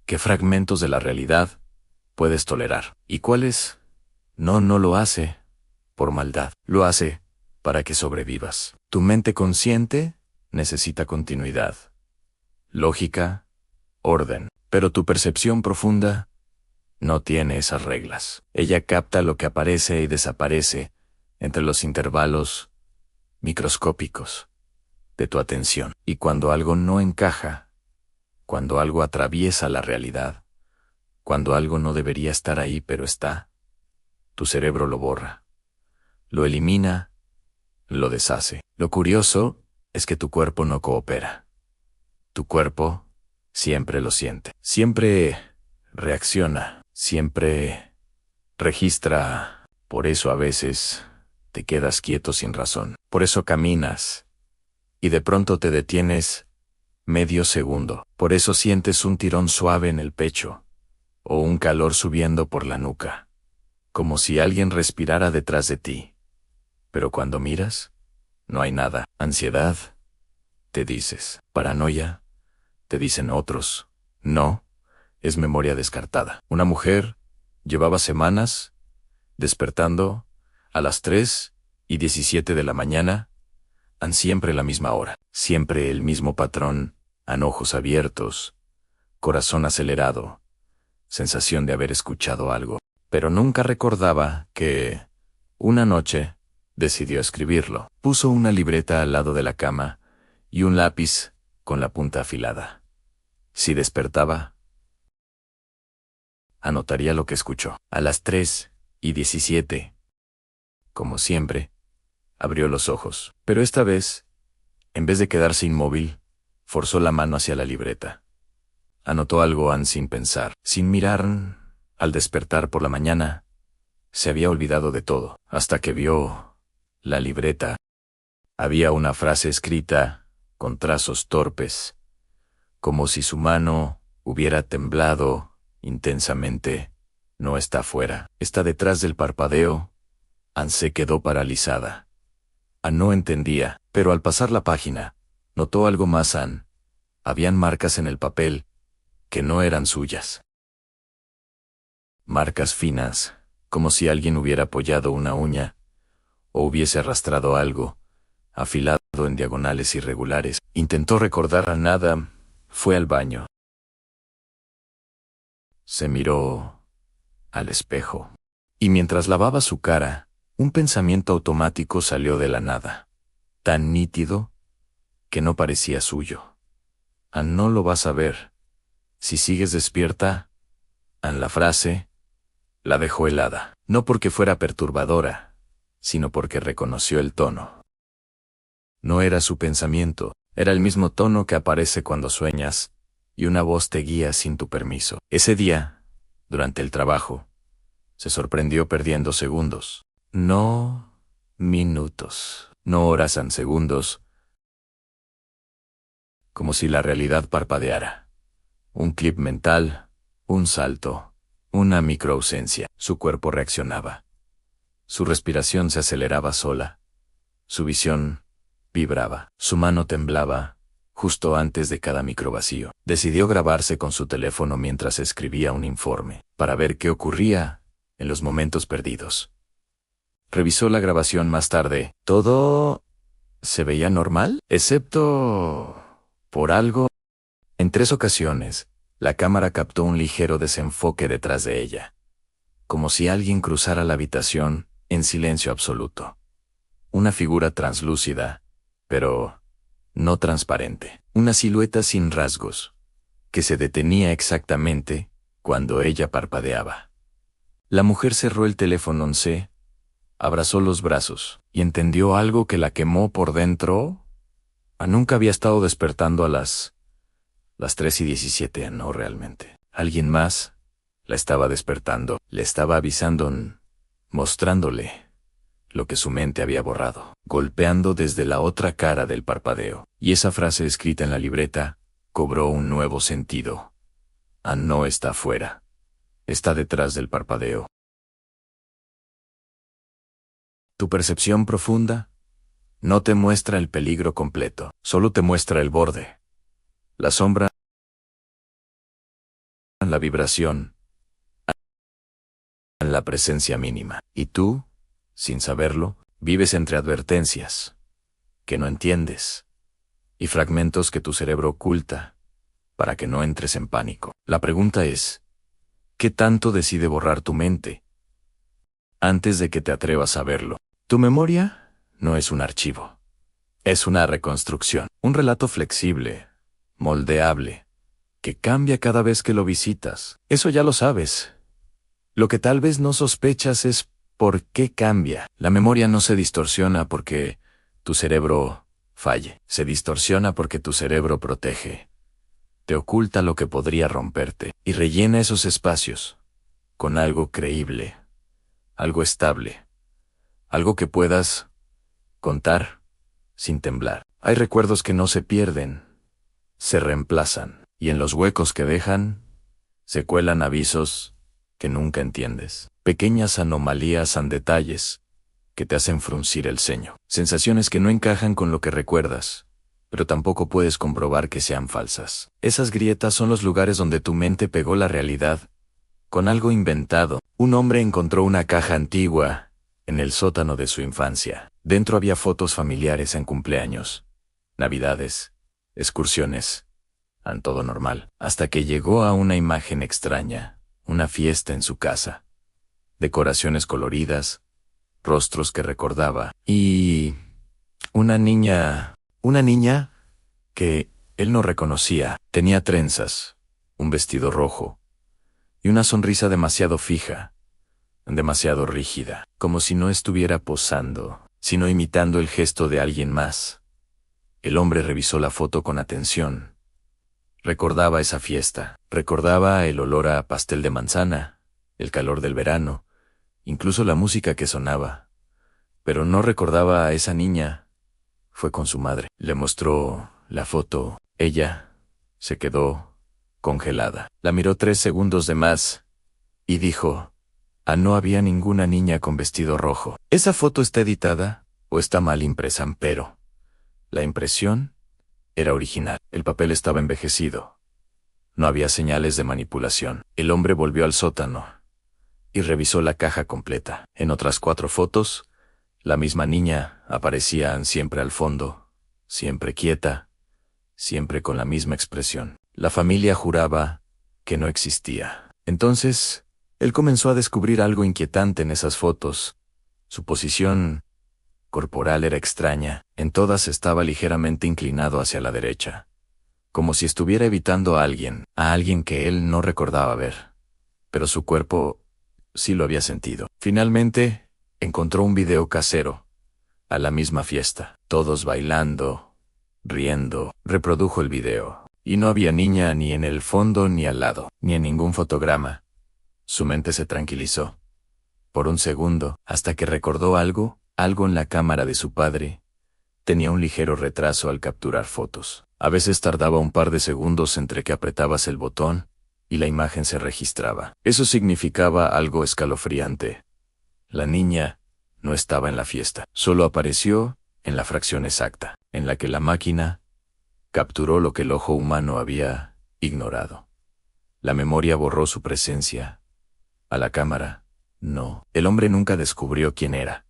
qué fragmentos de la realidad puedes tolerar y cuáles no lo hace por maldad. Lo hace para que sobrevivas. Tu mente consciente necesita continuidad, lógica, orden, pero tu percepción profunda no tiene esas reglas. Ella capta lo que aparece y desaparece entre los intervalos microscópicos de tu atención. Y cuando algo no encaja, cuando algo atraviesa la realidad, cuando algo no debería estar ahí pero está, tu cerebro lo borra, lo elimina, lo deshace. Lo curioso es que tu cuerpo no coopera. Tu cuerpo siempre lo siente, siempre reacciona, siempre registra. Por eso a veces te quedas quieto sin razón. Por eso caminas y de pronto te detienes medio segundo. Por eso sientes un tirón suave en el pecho o un calor subiendo por la nuca, como si alguien respirara detrás de ti. Pero cuando miras, no hay nada. Ansiedad, te dices. Paranoia, te dicen otros. No, es memoria descartada. Una mujer llevaba semanas despertando a las 3:17 de la mañana, a siempre la misma hora, siempre el mismo patrón, anojos abiertos, corazón acelerado, sensación de haber escuchado algo, pero nunca recordaba que una noche decidió escribirlo. Puso una libreta al lado de la cama y un lápiz con la punta afilada. Si despertaba, anotaría lo que escuchó. A las 3:17, como siempre, abrió los ojos. Pero esta vez, en vez de quedarse inmóvil, forzó la mano hacia la libreta. Anotó algo sin pensar, sin mirar. Al despertar por la mañana, se había olvidado de todo, hasta que vio la libreta. Había una frase escrita con trazos torpes, como si su mano hubiera temblado intensamente. No está afuera, está detrás del parpadeo. Anne se quedó paralizada. Anne no entendía, pero al pasar la página, notó algo más. Anne. Habían marcas en el papel que no eran suyas. Marcas finas, como si alguien hubiera apoyado una uña o hubiese arrastrado algo, afilado en diagonales irregulares. Intentó recordar a nada. Fue al baño. Se miró al espejo. Y mientras lavaba su cara, un pensamiento automático salió de la nada, tan nítido que no parecía suyo. Anne, no lo vas a ver. Si sigues despierta. Anne, la frase la dejó helada, no porque fuera perturbadora, sino porque reconoció el tono. No era su pensamiento, era el mismo tono que aparece cuando sueñas y una voz te guía sin tu permiso. Ese día, durante el trabajo, se sorprendió perdiendo segundos. No minutos, no horas, en segundos, como si la realidad parpadeara. Un clip mental, un salto, una microausencia. Su cuerpo reaccionaba. Su respiración se aceleraba sola. Su visión vibraba. Su mano temblaba justo antes de cada microvacío. Decidió grabarse con su teléfono mientras escribía un informe, para ver qué ocurría en los momentos perdidos. Revisó la grabación más tarde. Todo se veía normal, excepto por algo. En 3 ocasiones, la cámara captó un ligero desenfoque detrás de ella, como si alguien cruzara la habitación en silencio absoluto. Una figura translúcida, pero no transparente. Una silueta sin rasgos, que se detenía exactamente cuando ella parpadeaba. La mujer cerró el teléfono, abrazó los brazos y entendió algo que la quemó por dentro. Nunca había estado despertando a las 3:17, no realmente. Alguien más la estaba despertando, le estaba avisando, mostrándole lo que su mente había borrado, golpeando desde la otra cara del parpadeo. Y esa frase escrita en la libreta cobró un nuevo sentido. Anne no está afuera, está detrás del parpadeo. Tu percepción profunda no te muestra el peligro completo, solo te muestra el borde, la sombra, la vibración, la presencia mínima. Y tú, sin saberlo, vives entre advertencias que no entiendes y fragmentos que tu cerebro oculta para que no entres en pánico. La pregunta es, ¿qué tanto decide borrar tu mente antes de que te atrevas a verlo? Tu memoria no es un archivo, es una reconstrucción, un relato flexible, moldeable, que cambia cada vez que lo visitas. Eso ya lo sabes. Lo que tal vez no sospechas es por qué cambia. La memoria no se distorsiona porque tu cerebro falle, se distorsiona porque tu cerebro protege. Te oculta lo que podría romperte y rellena esos espacios con algo creíble, algo estable, algo que puedas contar sin temblar. Hay recuerdos que no se pierden, se reemplazan, y en los huecos que dejan, se cuelan avisos que nunca entiendes. Pequeñas anomalías en detalles que te hacen fruncir el ceño. Sensaciones que no encajan con lo que recuerdas, pero tampoco puedes comprobar que sean falsas. Esas grietas son los lugares donde tu mente pegó la realidad con algo inventado. Un hombre encontró una caja antigua en el sótano de su infancia. Dentro había fotos familiares en cumpleaños, navidades, excursiones, en todo normal, hasta que llegó a una imagen extraña, una fiesta en su casa, decoraciones coloridas, rostros que recordaba, y una niña que él no reconocía. Tenía trenzas, un vestido rojo, y una sonrisa demasiado fija, demasiado rígida, como si no estuviera posando, sino imitando el gesto de alguien más. El hombre revisó la foto con atención. Recordaba esa fiesta, recordaba el olor a pastel de manzana, el calor del verano, incluso la música que sonaba. Pero no recordaba a esa niña. Fue con su madre. Le mostró la foto. Ella se quedó congelada. La miró 3 segundos de más y dijo: «Ah, no había ninguna niña con vestido rojo. Esa foto está editada o está mal impresa, pero la impresión era original. El papel estaba envejecido. No había señales de manipulación». El hombre volvió al sótano y revisó la caja completa. En otras 4 fotos, la misma niña aparecía siempre al fondo, siempre quieta, siempre con la misma expresión. La familia juraba que no existía. Entonces, él comenzó a descubrir algo inquietante en esas fotos. Su posición corporal era extraña. En todas estaba ligeramente inclinado hacia la derecha, como si estuviera evitando a alguien que él no recordaba ver. Pero su cuerpo sí lo había sentido. Finalmente, encontró un video casero, a la misma fiesta, todos bailando, riendo. Reprodujo el video, y no había niña ni en el fondo ni al lado, ni en ningún fotograma. Su mente se tranquilizó por un segundo, hasta que recordó algo en la cámara de su padre. Tenía un ligero retraso al capturar fotos. A veces tardaba un par de segundos entre que apretabas el botón y la imagen se registraba. Eso significaba algo escalofriante. La niña no estaba en la fiesta. Solo apareció en la fracción exacta, en la que la máquina capturó lo que el ojo humano había ignorado. La memoria borró su presencia. A la cámara, no. El hombre nunca descubrió quién era.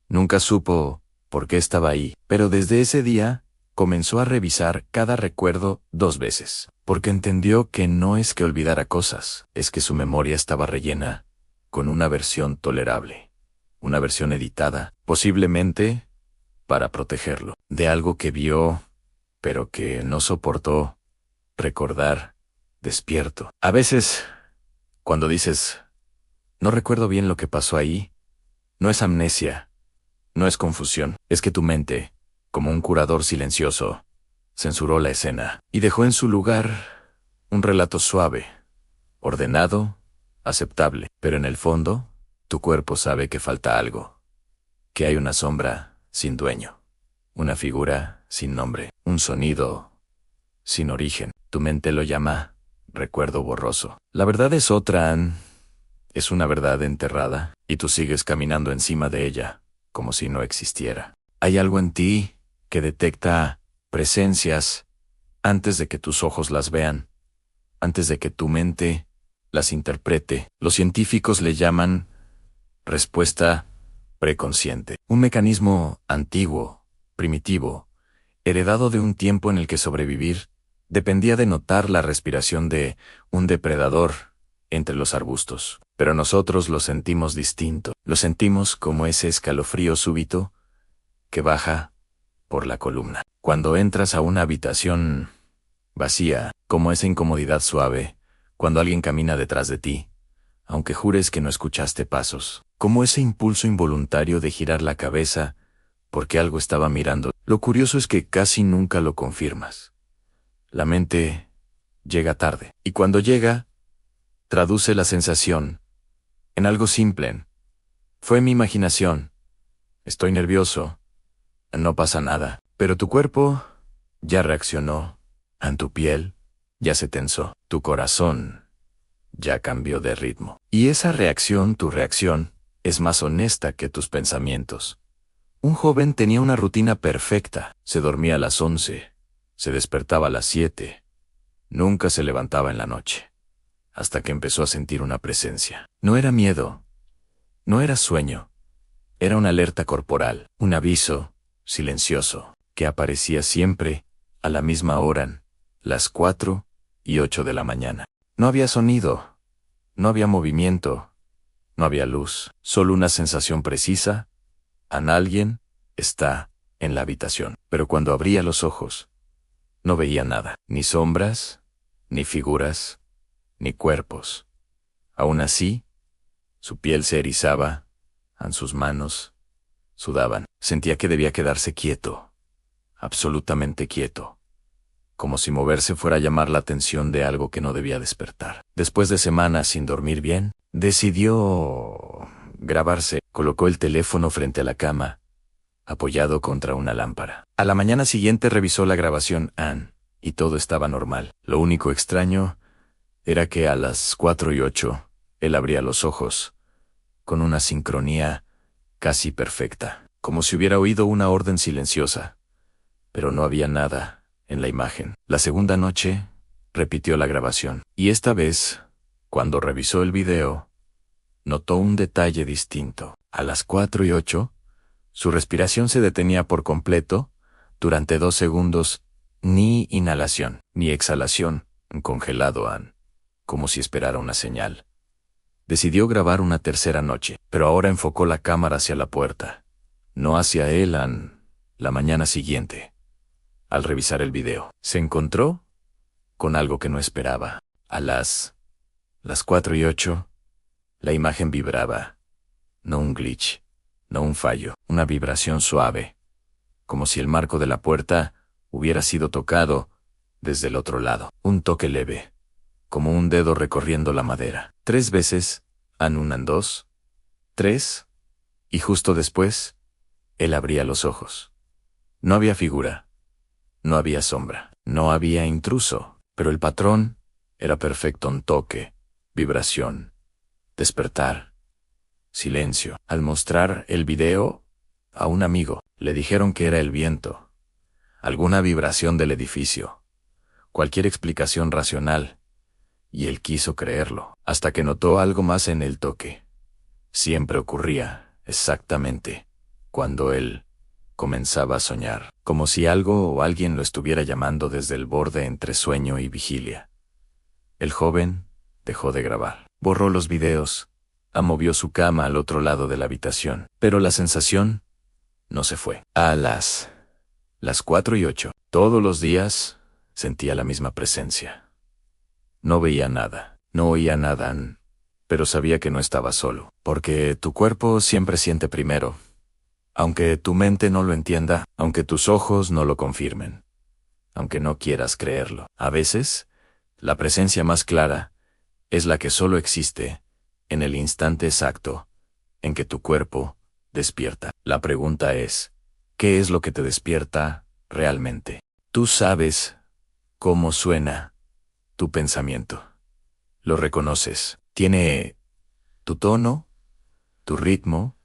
Nunca supo por qué estaba ahí, pero desde ese día comenzó a revisar cada recuerdo 2 veces, porque entendió que no es que olvidara cosas, es que su memoria estaba rellena con una versión tolerable, una versión editada, posiblemente para protegerlo de algo que vio, pero que no soportó recordar despierto. A veces, cuando dices, no recuerdo bien lo que pasó ahí, no es amnesia, no es confusión, es que tu mente, como un curador silencioso, censuró la escena y dejó en su lugar un relato suave, ordenado, aceptable, pero en el fondo, tu cuerpo sabe que falta algo, que hay una sombra sin dueño, una figura sin nombre, un sonido sin origen. Tu mente lo llama recuerdo borroso. La verdad es otra, es una verdad enterrada, y tú sigues caminando encima de ella, como si no existiera. Hay algo en ti que detecta presencias antes de que tus ojos las vean, antes de que tu mente las interprete. Los científicos le llaman respuesta preconsciente. Un mecanismo antiguo, primitivo, heredado de un tiempo en el que sobrevivir dependía de notar la respiración de un depredador entre los arbustos. Pero nosotros lo sentimos distinto. Lo sentimos como ese escalofrío súbito que baja por la columna. Cuando entras a una habitación vacía, como esa incomodidad suave, cuando alguien camina detrás de ti, aunque jures que no escuchaste pasos, como ese impulso involuntario de girar la cabeza porque algo estaba mirando. Lo curioso es que casi nunca lo confirmas. La mente llega tarde, y cuando llega, traduce la sensación en algo simple. Fue mi imaginación. Estoy nervioso. No pasa nada. Pero tu cuerpo ya reaccionó. En tu piel ya se tensó. Tu corazón ya cambió de ritmo. Y esa reacción, tu reacción, es más honesta que tus pensamientos. Un joven tenía una rutina perfecta. Se dormía a las 11, se despertaba a las 7, nunca se levantaba en la noche, hasta que empezó a sentir una presencia. No era miedo, no era sueño, era una alerta corporal, un aviso silencioso, que aparecía siempre a la misma hora, las 4:08 de la mañana. No había sonido, no había movimiento, no había luz, solo una sensación precisa: alguien está en la habitación. Pero cuando abría los ojos, no veía nada, ni sombras, ni figuras, ni cuerpos. Aún así, su piel se erizaba, sus manos sudaban. Sentía que debía quedarse quieto, absolutamente quieto, como si moverse fuera a llamar la atención de algo que no debía despertar. Después de semanas sin dormir bien, decidió grabarse. Colocó el teléfono frente a la cama, apoyado contra una lámpara. A la mañana siguiente revisó la grabación y todo estaba normal. Lo único extraño era que a las 4:08 él abría los ojos, con una sincronía casi perfecta, como si hubiera oído una orden silenciosa. Pero no había nada en la imagen. La segunda noche, repitió la grabación, y esta vez, cuando revisó el video, notó un detalle distinto. A las 4:08, su respiración se detenía por completo durante 2 segundos, ni inhalación, ni exhalación, congelado como si esperara una señal. Decidió grabar una tercera noche, pero ahora enfocó la cámara hacia la puerta, no hacia él. La mañana siguiente, al revisar el video, se encontró con algo que no esperaba. A las 4:08, la imagen vibraba. No un glitch, no un fallo, una vibración suave, como si el marco de la puerta hubiera sido tocado desde el otro lado. Un toque leve, como un dedo recorriendo la madera. 3 veces, 1, 2, 3, y justo después, él abría los ojos. No había figura, no había sombra, no había intruso, pero el patrón era perfecto: un toque, vibración, despertar, silencio. Al mostrar el video a un amigo, le dijeron que era el viento, alguna vibración del edificio, cualquier explicación racional, y él quiso creerlo, hasta que notó algo más en el toque. Siempre ocurría exactamente cuando él comenzaba a soñar, como si algo o alguien lo estuviera llamando desde el borde entre sueño y vigilia. El joven dejó de grabar, borró los videos, movió su cama al otro lado de la habitación, pero la sensación no se fue. A las 4:08, todos los días, sentía la misma presencia. No veía nada, no oía nada, pero sabía que no estaba solo, porque tu cuerpo siempre siente primero, aunque tu mente no lo entienda, aunque tus ojos no lo confirmen, aunque no quieras creerlo. A veces, la presencia más clara es la que solo existe en el instante exacto en que tu cuerpo despierta. La pregunta es, ¿qué es lo que te despierta realmente? Tú sabes cómo suena tu pensamiento. Lo reconoces. Tiene tu tono, tu ritmo,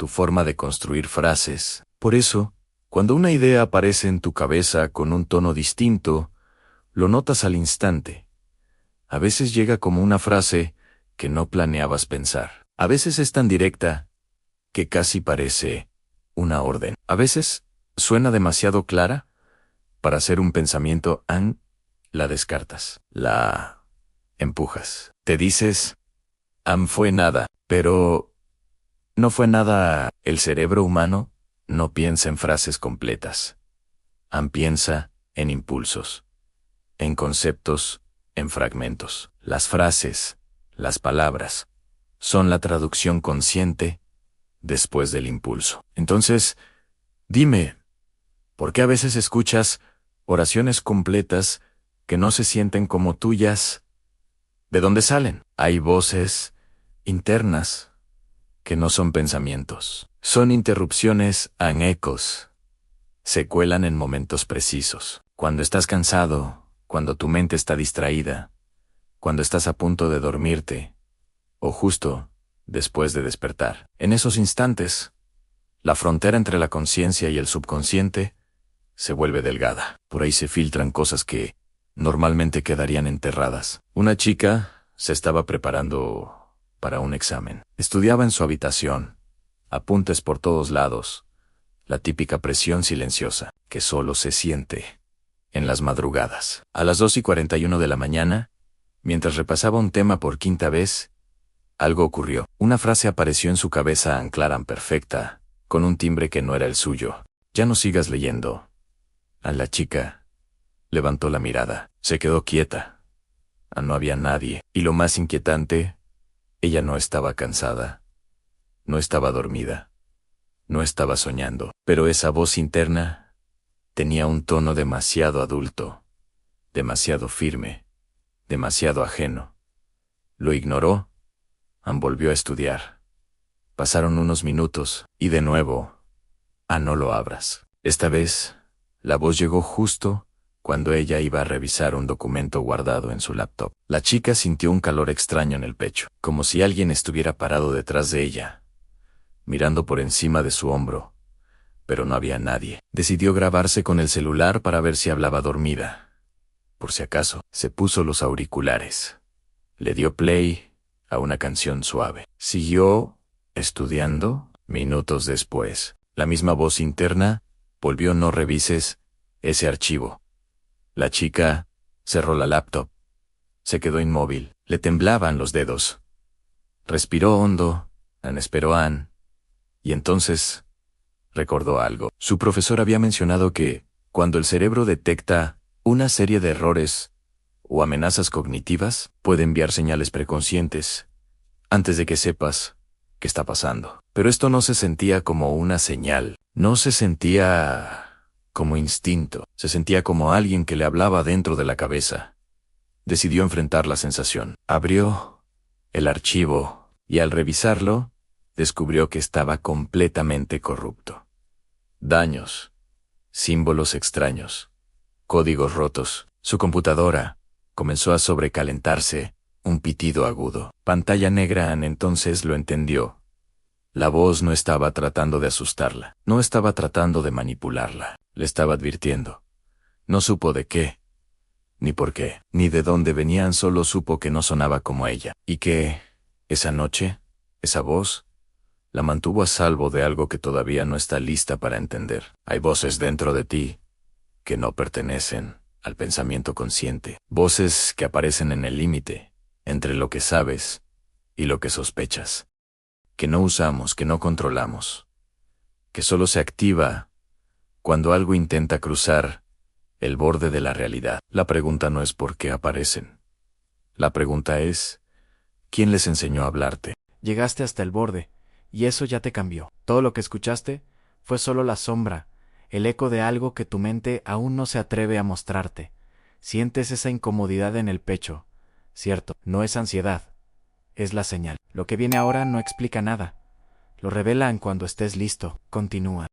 tu forma de construir frases. Por eso, cuando una idea aparece en tu cabeza con un tono distinto, lo notas al instante. A veces llega como una frase que no planeabas pensar. A veces es tan directa que casi parece una orden. A veces suena demasiado clara para ser un pensamiento, la descartas, la empujas. Te dices, fue nada, pero no fue nada. El cerebro humano no piensa en frases completas. Piensa en impulsos, en conceptos, en fragmentos. Las frases, las palabras, son la traducción consciente después del impulso. Entonces, dime, ¿por qué a veces escuchas oraciones completas que no se sienten como tuyas? ¿De dónde salen? Hay voces internas que no son pensamientos. Son interrupciones, ecos. Se cuelan en momentos precisos. Cuando estás cansado, cuando tu mente está distraída, cuando estás a punto de dormirte, o justo después de despertar. En esos instantes, la frontera entre la conciencia y el subconsciente se vuelve delgada. Por ahí se filtran cosas que normalmente quedarían enterradas. Una chica se estaba preparando para un examen. Estudiaba en su habitación, apuntes por todos lados, la típica presión silenciosa que solo se siente en las madrugadas. A las 2:41 de la mañana, mientras repasaba un tema por quinta vez, algo ocurrió. Una frase apareció en su cabeza anclara perfecta, con un timbre que no era el suyo. Ya no sigas leyendo. A la chica levantó la mirada. Se quedó quieta. No había nadie. Y lo más inquietante, ella no estaba cansada. No estaba dormida. No estaba soñando. Pero esa voz interna tenía un tono demasiado adulto, demasiado firme, demasiado ajeno. Lo ignoró. Volvió a estudiar. Pasaron unos minutos, y de nuevo, no lo abras. Esta vez, la voz llegó justo cuando ella iba a revisar un documento guardado en su laptop. La chica sintió un calor extraño en el pecho, como si alguien estuviera parado detrás de ella, mirando por encima de su hombro, pero no había nadie. Decidió grabarse con el celular para ver si hablaba dormida. Por si acaso, se puso los auriculares. Le dio play a una canción suave. Siguió estudiando. Minutos después, la misma voz interna volvió: no revises ese archivo. La chica cerró la laptop. Se quedó inmóvil. Le temblaban los dedos. Respiró hondo. Esperó y entonces recordó algo. Su profesor había mencionado que, cuando el cerebro detecta una serie de errores o amenazas cognitivas, puede enviar señales preconscientes antes de que sepas qué está pasando. Pero esto no se sentía como una señal. No se sentía como instinto. Se sentía como alguien que le hablaba dentro de la cabeza. Decidió enfrentar la sensación. Abrió el archivo y al revisarlo, descubrió que estaba completamente corrupto. Daños, símbolos extraños, códigos rotos. Su computadora comenzó a sobrecalentarse, un pitido agudo. Pantalla negra. Entonces lo entendió. La voz no estaba tratando de asustarla, no estaba tratando de manipularla, le estaba advirtiendo. No supo de qué, ni por qué, ni de dónde venían, solo supo que no sonaba como ella, y que, esa noche, esa voz, la mantuvo a salvo de algo que todavía no está lista para entender. Hay voces dentro de ti que no pertenecen al pensamiento consciente, voces que aparecen en el límite entre lo que sabes y lo que sospechas, que no usamos, que no controlamos, que solo se activa cuando algo intenta cruzar el borde de la realidad. La pregunta no es por qué aparecen. La pregunta es, ¿quién les enseñó a hablarte? Llegaste hasta el borde, y eso ya te cambió. Todo lo que escuchaste fue solo la sombra, el eco de algo que tu mente aún no se atreve a mostrarte. Sientes esa incomodidad en el pecho. Cierto, no es ansiedad. Es la señal. Lo que viene ahora no explica nada. Lo revelan cuando estés listo. Continúa.